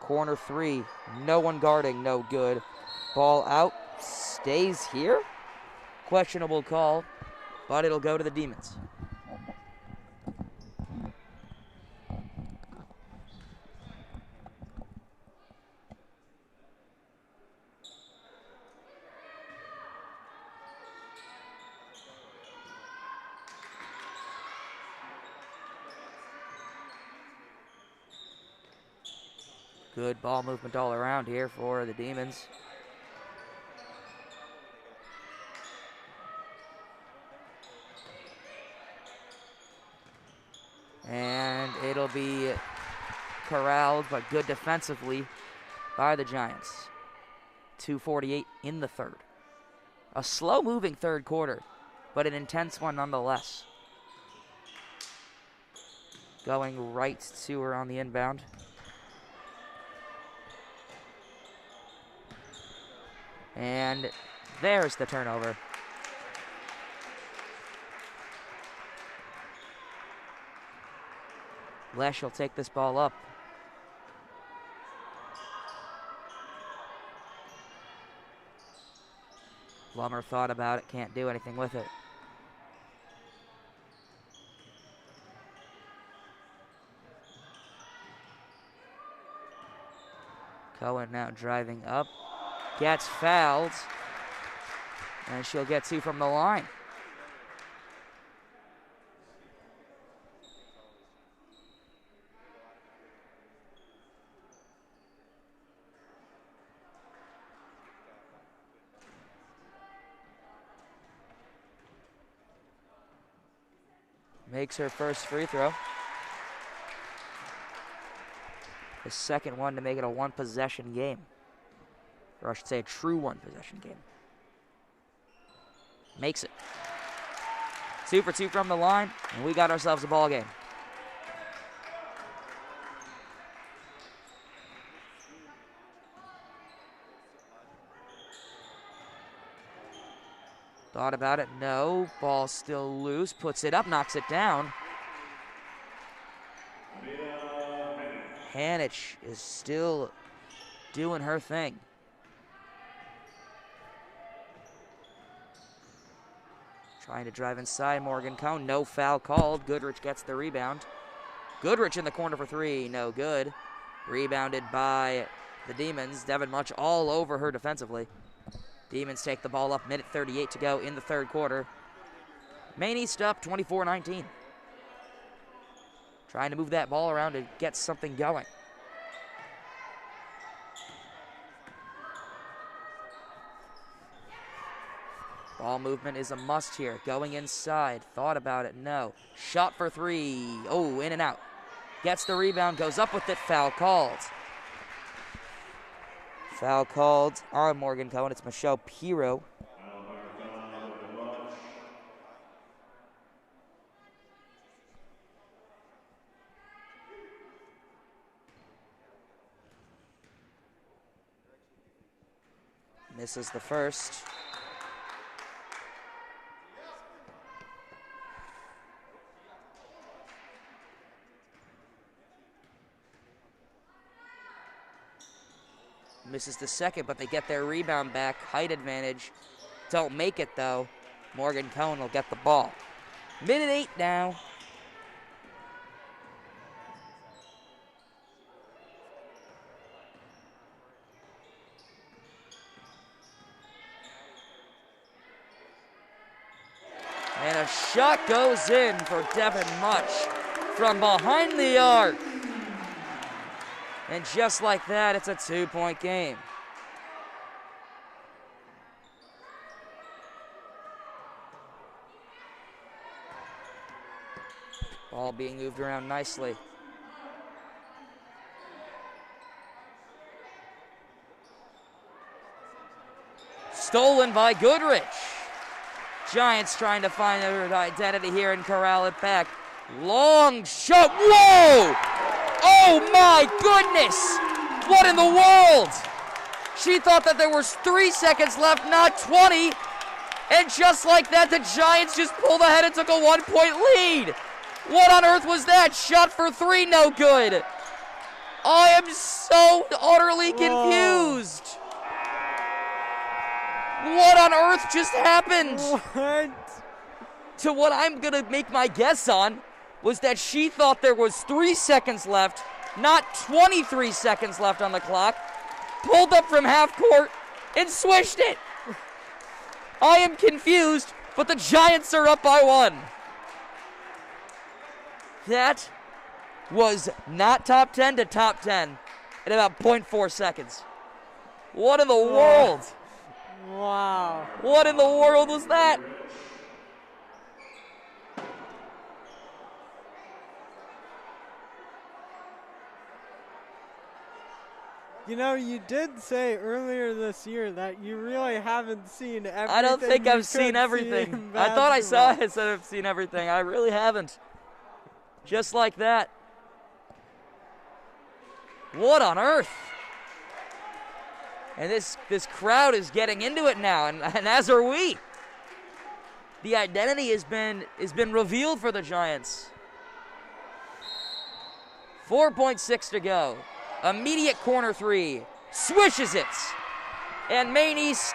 Corner three, no one guarding, no good. Ball out, stays here. Questionable call, but it'll go to the Demons. Good ball movement all around here for the Demons. And it'll be corralled, but good defensively by the Giants. 2:48 in the third. A slow-moving third quarter, but an intense one nonetheless. Going right to her on the inbound. And there's the turnover. Lesh will take this ball up. Plummer thought about it, can't do anything with it. Cohen now driving up. Gets fouled, and she'll get two from the line. Makes her first free throw. The second one to make it a one-possession game. Or I should say a true one-possession game. Makes it. 2 for 2 from the line, and we got ourselves a ball game. Thought about it, no. Ball still loose, puts it up, knocks it down. Hanich is still doing her thing. Trying to drive inside Morgan Cone. No foul called. Goodrich gets the rebound. Goodrich in the corner for three. No good. Rebounded by the Demons. Devin Much all over her defensively. Demons take the ball up. Minute 38 to go in the third quarter. Maine East up 24-19. Trying to move that ball around to get something going. Ball movement is a must here. Going inside. Thought about it. No. Shot for three. Oh, in and out. Gets the rebound. Goes up with it. Foul called. Foul called on Morgan Cohen. It's Michelle Piro. Misses the first. Misses the second, but they get their rebound back. Height advantage. Don't make it, though. Morgan Cohen will get the ball. Minute 8 now. And a shot goes in for Devin Much from behind the arc. And just like that, it's a 2-point game. Ball being moved around nicely. Stolen by Goodrich. Giants trying to find their identity here and corral it back. Long shot. Whoa! Oh my goodness! What in the world? She thought that there was 3 seconds left, not 20. And just like that, the Giants just pulled ahead and took a 1-point lead. What on earth was that? Shot for 3, no good. I am so utterly confused. What on earth just happened? What? To what I'm going to make my guess on was that she thought there was 3 seconds left, not 23 seconds left on the clock, pulled up from half court, and swished it. I am confused, but the Giants are up by 1. That was not top 10 to top 10 in about 0.4 seconds. What in the world? Wow. What in the world was that? You know, you did say earlier this year that you really haven't seen everything. I don't think you I've seen could everything. see in I thought I saw basketball. it, said I've seen everything. I really haven't. Just like that. What on earth? And this crowd is getting into it now, and as are we. The identity has been revealed for the Giants. 4.6 to go. Immediate corner 3. Swishes it. And Maine East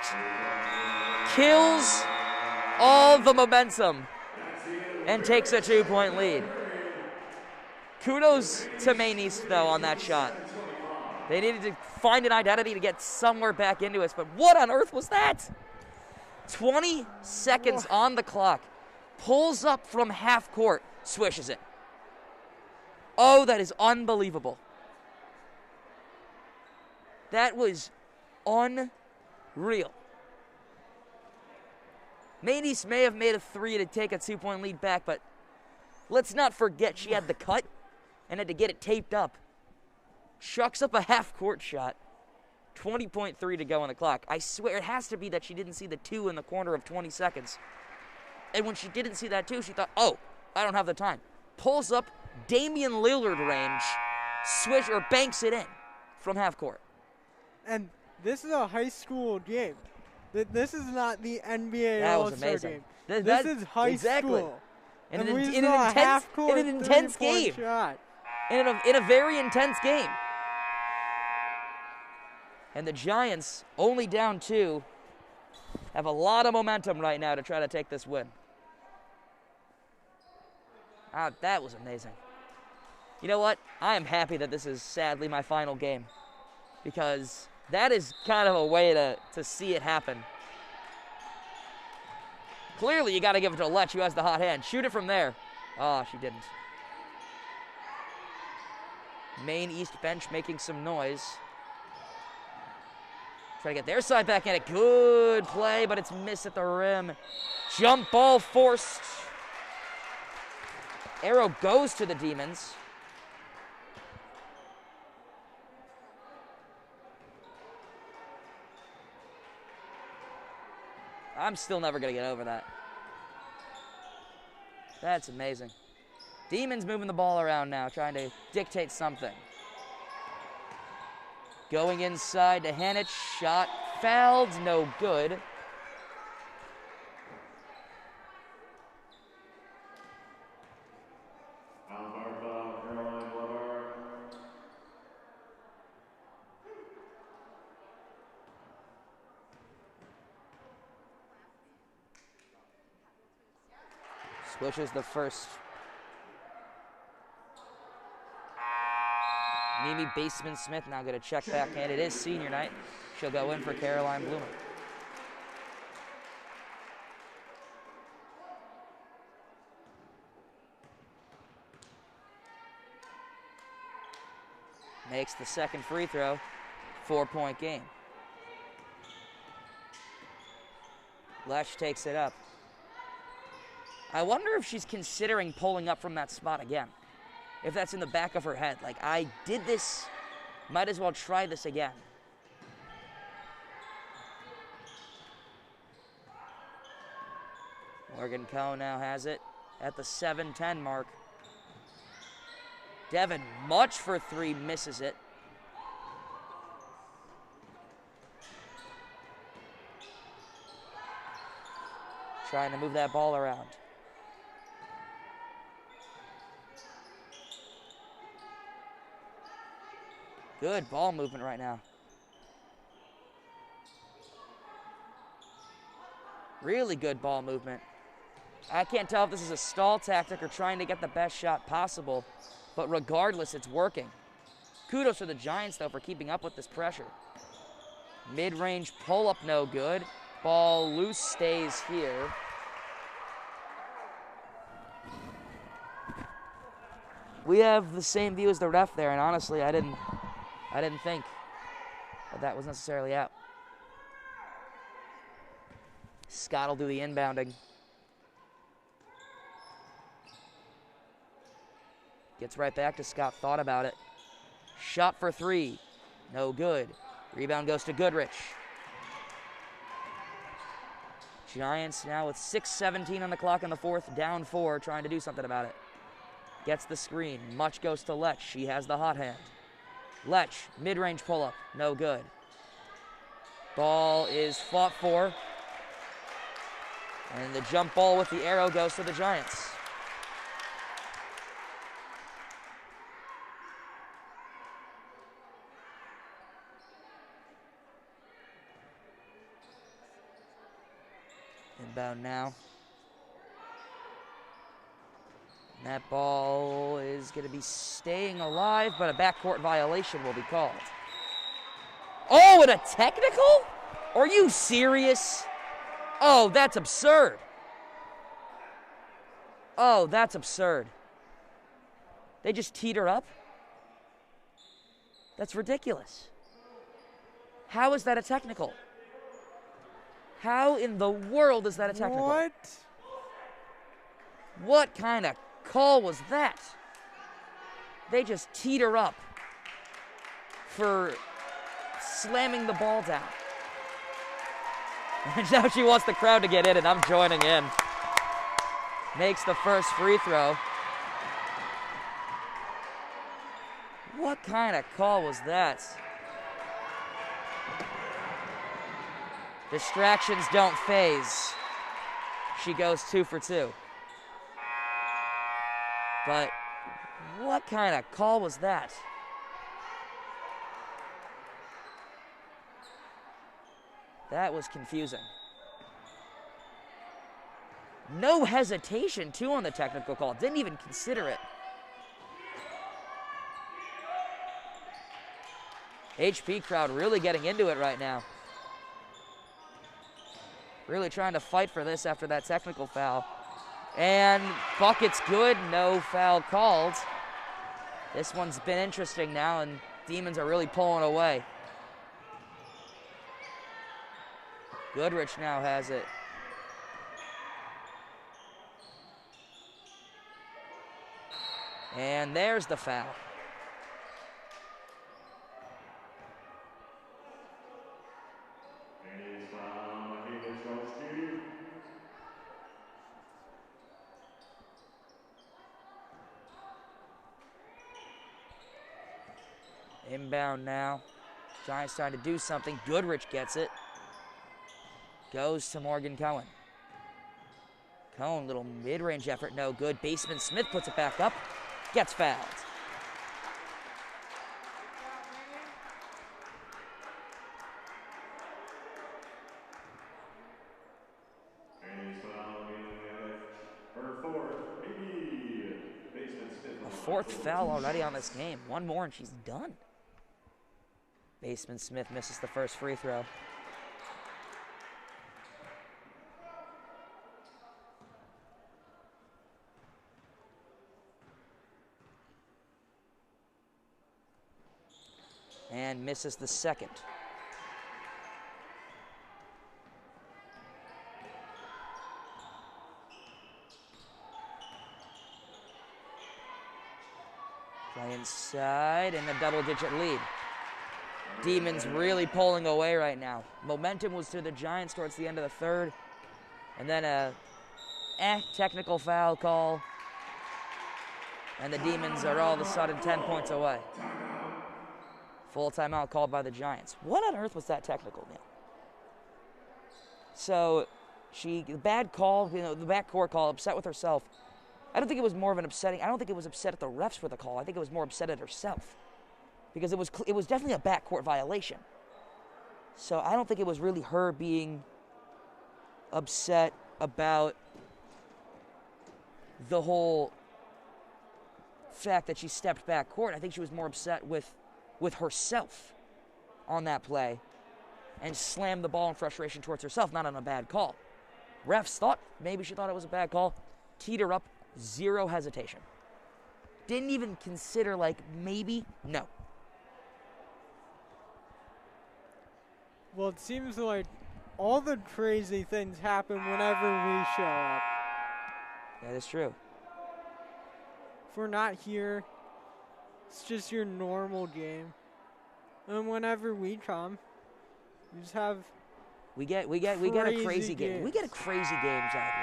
kills all the momentum and takes a 2-point lead. Kudos to Maine East, though, on that shot. They needed to find an identity to get somewhere back into it, but what on earth was that? 20 seconds on the clock. Pulls up from half court, swishes it. Oh, that is unbelievable. That was unreal. Maine East may have made a 3 to take a 2-point lead back, but let's not forget she had the cut and had to get it taped up. Chucks up a half-court shot. 20.3 to go on the clock. I swear it has to be that she didn't see the 2 in the corner of 20 seconds. And when she didn't see that 2, she thought, oh, I don't have the time. Pulls up Damian Lillard range, swish or banks it in from half court. And this is a high school game. This is not the NBA That was All-Star amazing. game. This is high exactly. school. In And an, we in saw an a intense, half-court in an intense game. three-point shot. In a very intense game. And the Giants, only down 2, have a lot of momentum right now to try to take this win. That was amazing. You know what? I am happy that this is sadly my final game, because that is kind of a way to see it happen. Clearly, you got to give it to Letch, who has the hot hand. Shoot it from there. Oh, she didn't. Maine East bench making some noise. Try to get their side back in it. Good play, but it's missed at the rim. Jump ball forced. Arrow goes to the Demons. I'm still never going to get over that. That's amazing. Demons moving the ball around now, trying to dictate something. Going inside to Hanich. Shot fouled, no good. Swishes the first. Mimi Baseman-Smith now going to check back in. It is senior night. She'll go in for Caroline Bloomer. Makes the second free throw. 4-point game. Lesh takes it up. I wonder if she's considering pulling up from that spot again. If that's in the back of her head. Like, I did this, might as well try this again. Morgan Coe now has it at the 7-10 mark. Devin Much for 3 misses it. trying to move that ball around. Good ball movement right now. Really good ball movement. I can't tell if this is a stall tactic or trying to get the best shot possible, but regardless, it's working. Kudos to the Giants, though, for keeping up with this pressure. Mid-range pull-up, no good. Ball loose, stays here. We have the same view as the ref there, and honestly, I didn't think that was necessarily out. Scott will do the inbounding. Gets right back to Scott, thought about it. Shot for three, no good. Rebound goes to Goodrich. Giants now with 6:17 on the clock in the fourth, down 4, trying to do something about it. Gets the screen, Much goes to Lech, she has the hot hand. Lech, mid-range pull-up, no good. Ball is fought for. And the jump ball with the arrow goes to the Giants. Inbound now. And that ball is going to be staying alive, but a backcourt violation will be called. Oh, and a technical? Are you serious? Oh, that's absurd. Oh, that's absurd. They just teeter up? That's ridiculous. How is that a technical? How in the world is that a technical? What? What kind of call was that? They just teeter up for slamming the ball down. And now she wants the crowd to get in, and I'm joining in. Makes the first free throw. What kind of call was that? Distractions don't phase. She goes 2 for 2. But what kind of call was that? That was confusing. No hesitation, too, on the technical call. Didn't even consider it. HP crowd really getting into it right now. Really trying to fight for this after that technical foul. And bucket's good, no foul called. This one's been interesting now, and Demons are really pulling away. Goodrich now has it. And there's the foul. Inbound now. Giants trying to do something. Goodrich gets it. Goes to Morgan Cohen. Cohen, little mid-range effort, no good. Baseman Smith puts it back up. Gets fouled. A fourth foul already on this game. One more and she's done. Baseman Smith misses the first free throw. And misses the second. Play inside and a double-digit lead. Demons really pulling away right now. Momentum was to the Giants towards the end of the third. And then a technical foul call. And the Demons are all of a sudden 10 points away. Full timeout called by the Giants. What on earth was that technical, Neil? So the bad call, the backcourt call, upset with herself. I don't think it was more of an upsetting. I don't think it was upset at the refs for the call. I think it was more upset at herself because it was definitely a backcourt violation. So I don't think it was really her being upset about the whole fact that she stepped backcourt. I think she was more upset with herself on that play and slammed the ball in frustration towards herself, not on a bad call. Refs thought maybe she thought it was a bad call. Teed her up, zero hesitation. Didn't even consider maybe, no. Well, it seems like all the crazy things happen whenever we show up. That is true. If we're not here, it's just your normal game. And whenever we come, we just have we get a crazy game. We get a crazy game, Zach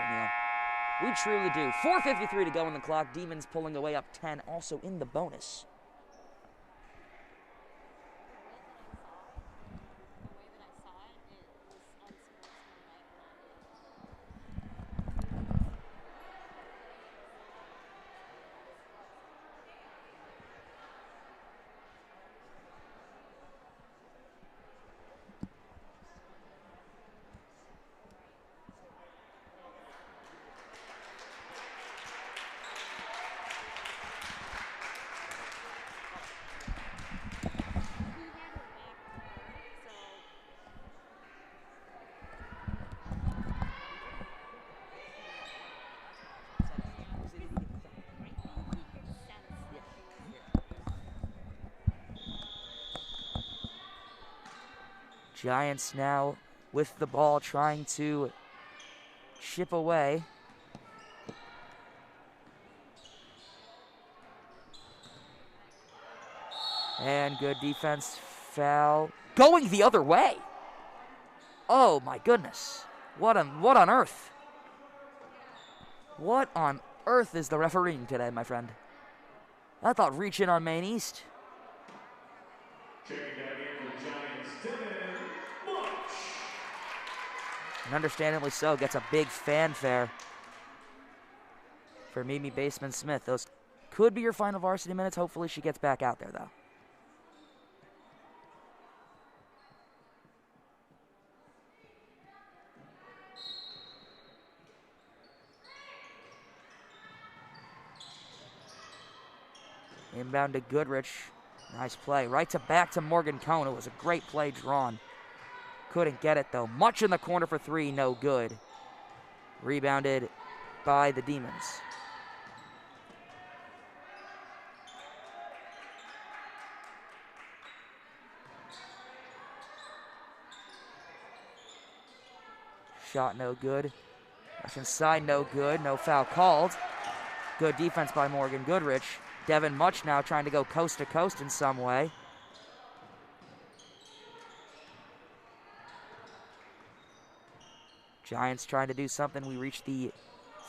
O'Neill. We truly do. 4:53 to go on the clock. Demons pulling away up 10, also in the bonus. Giants now with the ball trying to chip away. And good defense, foul. Going the other way. Oh my goodness. What on earth? What on earth is the refereeing today, my friend? I thought reach in on Maine East. Checking back in for Giants, Devin Much. And understandably so, gets a big fanfare for Mimi Baseman-Smith. Those could be your final varsity minutes. Hopefully she gets back out there, though. Inbound to Goodrich. Nice play. Right to back to Morgan Cohn. It was a great play drawn. Couldn't get it, though. Much in the corner for three. No good. Rebounded by the Demons. Shot no good. Rush inside, no good. No foul called. Good defense by Morgan Goodrich. Devin Much now trying to go coast to coast in some way. Giants trying to do something. We reach the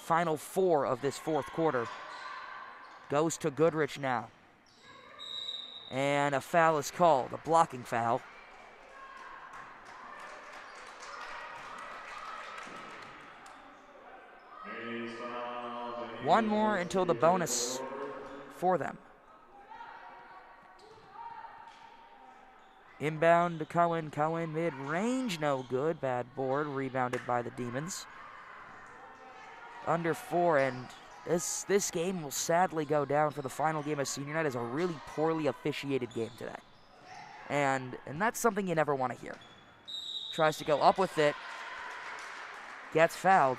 final four of this fourth quarter. Goes to Goodrich now. And a foul is called, a blocking foul. One more until the bonus for them. Inbound to Cohen. Cohen mid-range, no good. Bad board, rebounded by the Demons. Under four, and this game will sadly go down for the final game of senior night as a really poorly officiated game today. And that's something you never want to hear. Tries to go up with it. Gets fouled.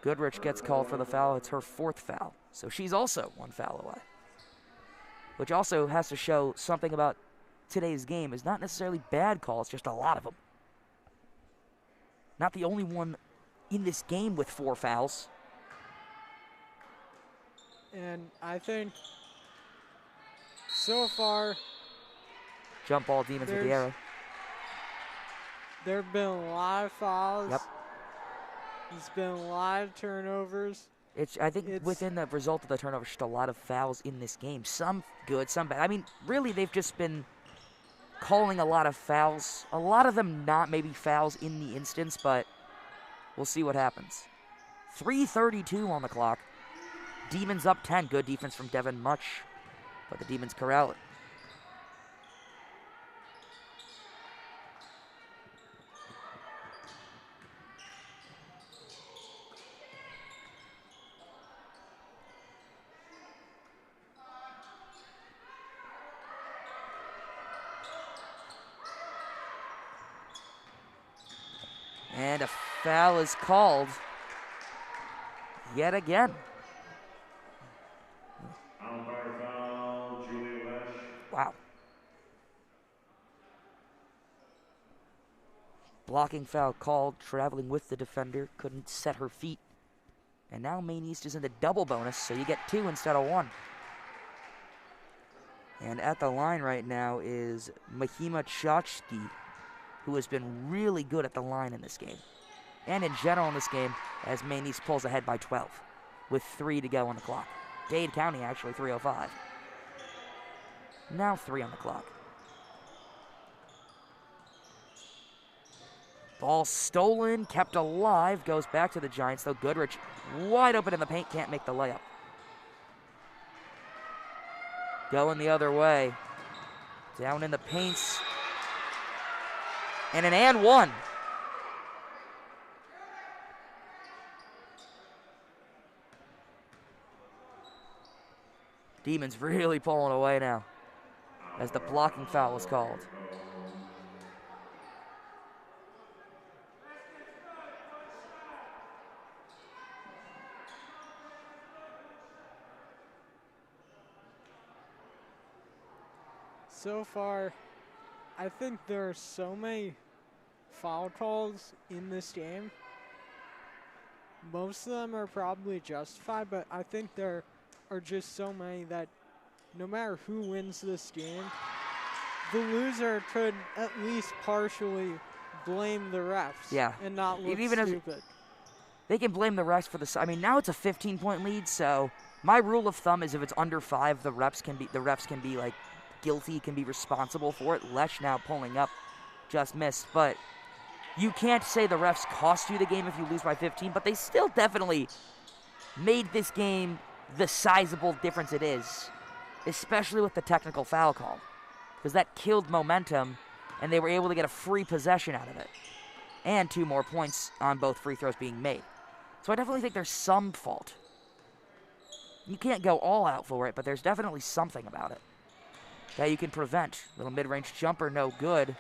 Goodrich gets called for the foul. It's her fourth foul. So she's also one foul away. Which also has to show something about today's game is not necessarily bad calls, just a lot of them. Not the only one in this game with 4 fouls. And I think so far, Jump ball, Demons with the arrow. there have been a lot of fouls. Yep. There's been a lot of turnovers. I think within the result of the turnovers, just a lot of fouls in this game. Some good, some bad. I mean, really, they've just been calling a lot of fouls. A lot of them not maybe fouls in the instance, but we'll see what happens. 3:32 on the clock. Demons up 10. Good defense from Devin Much, but the Demons corral it. And a foul is called yet again. Umpire foul, Julia Lesh. Wow. Blocking foul called, traveling with the defender, couldn't set her feet. And now Maine East is in the double bonus, so you get 2 instead of 1. And at the line right now is Mahima Chachki, who has been really good at the line in this game. And in general in this game, as Maine East pulls ahead by 12, with 3 to go on the clock. Dade County actually 3:05. Now 3 on the clock. Ball stolen, kept alive, goes back to the Giants, though Goodrich wide open in the paint, can't make the layup. Going the other way. Down in the paints. And an and one. Demons really pulling away now as the blocking foul is called. So far, I think there are so many foul calls in this game. Most of them are probably justified, but I think there are just so many that no matter who wins this game, the loser could at least partially blame the refs. Yeah. And not look Even as- stupid. They can blame the refs for this. I mean, now it's a 15-point lead, so my rule of thumb is if it's under 5, the refs can be like guilty, can be responsible for it. Lesh now pulling up, just missed, but you can't say the refs cost you the game if you lose by 15, but they still definitely made this game the sizable difference it is, especially with the technical foul call, because that killed momentum, and they were able to get a free possession out of it, and 2 more points on both free throws being made. So I definitely think there's some fault. You can't go all out for it, but there's definitely something about it that you can prevent. Little mid-range jumper, no good.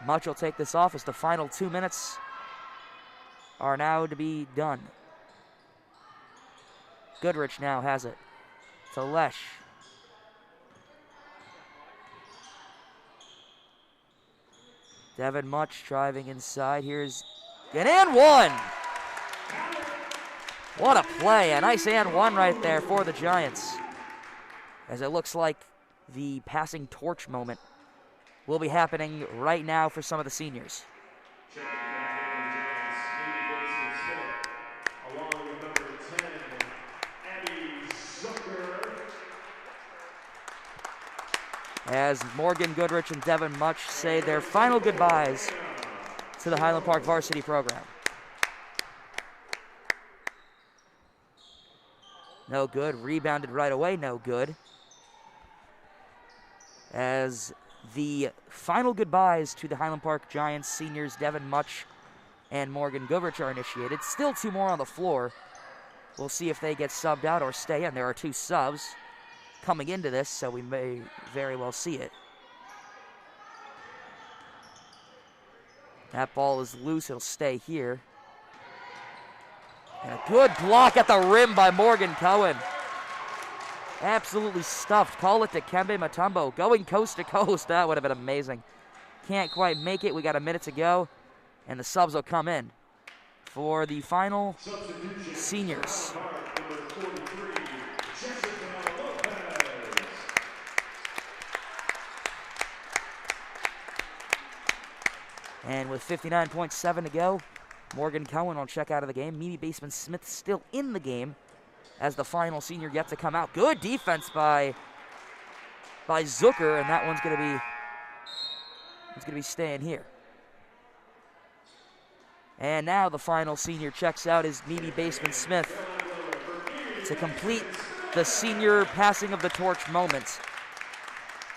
Much will take this off as the final 2 minutes are now to be done. Goodrich now has it to Lesh. Devin Much driving inside. Here's an and one. What a play. A nice and one right there for the Giants. As it looks like the passing torch moment will be happening right now for some of the seniors. As Morgan Goodrich and Devin Much say their final goodbyes to the Highland Park varsity program. No good. Rebounded right away. No good. As the final goodbyes to the Highland Park Giants seniors, Devin Much and Morgan Goodrich, are initiated. Still 2 more on the floor. We'll see if they get subbed out or stay in. There are 2 subs coming into this, so we may very well see it. That ball is loose. It'll stay here. And a good block at the rim by Morgan Cohen. Absolutely stuffed. Call it Dikembe Mutombo. Going coast to coast. That would have been amazing. Can't quite make it. We got a minute to go. And the subs will come in for the final seniors. And with 59.7 to go, Morgan Cohen will check out of the game. Mimi Baseman-Smith still in the game as the final senior yet to come out. Good defense by by Zucker, and that one's going to be staying here. And now the final senior checks out is Mimi Baseman-Smith to complete the senior passing of the torch moment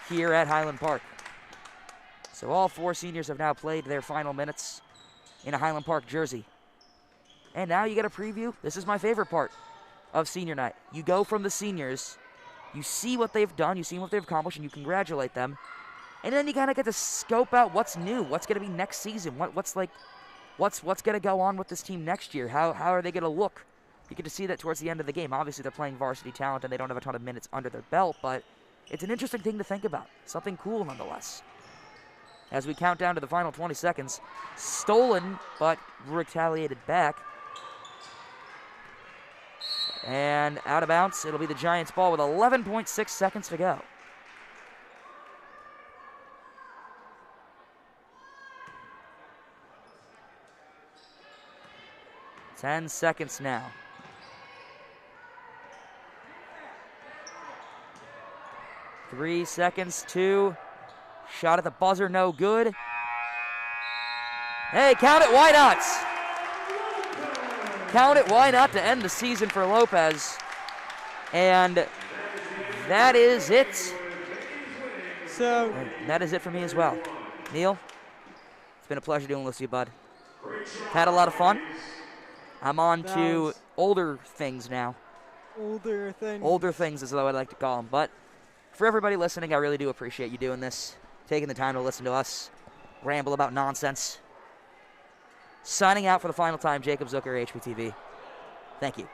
here at Highland Park. So all 4 seniors have now played their final minutes in a Highland Park jersey. And now you get a preview. This is my favorite part of senior night. You go from the seniors, you see what they've done, you see what they've accomplished, and you congratulate them. And then you kind of get to scope out what's new, what's going to be next season, what's going to go on with this team next year, how are they going to look. You get to see that towards the end of the game. Obviously, they're playing varsity talent, and they don't have a ton of minutes under their belt, but it's an interesting thing to think about. Something cool, nonetheless. As we count down to the final 20 seconds, stolen, but retaliated back. And out of bounds, it'll be the Giants' ball with 11.6 seconds to go. Ten seconds now. Three seconds, 2. Shot at the buzzer, no good. Hey, count it, why not? Count it, why not, to end the season for Lopez. And that is it. So And that is it for me as well. Neil, it's been a pleasure doing this with you, bud. Had a lot of fun. I'm on to older things now. older things. Older things is what I like to call them. But for everybody listening, I really do appreciate you doing this, taking the time to listen to us ramble about nonsense. Signing out for the final time, Jacob Zucker, HPTV. Thank you.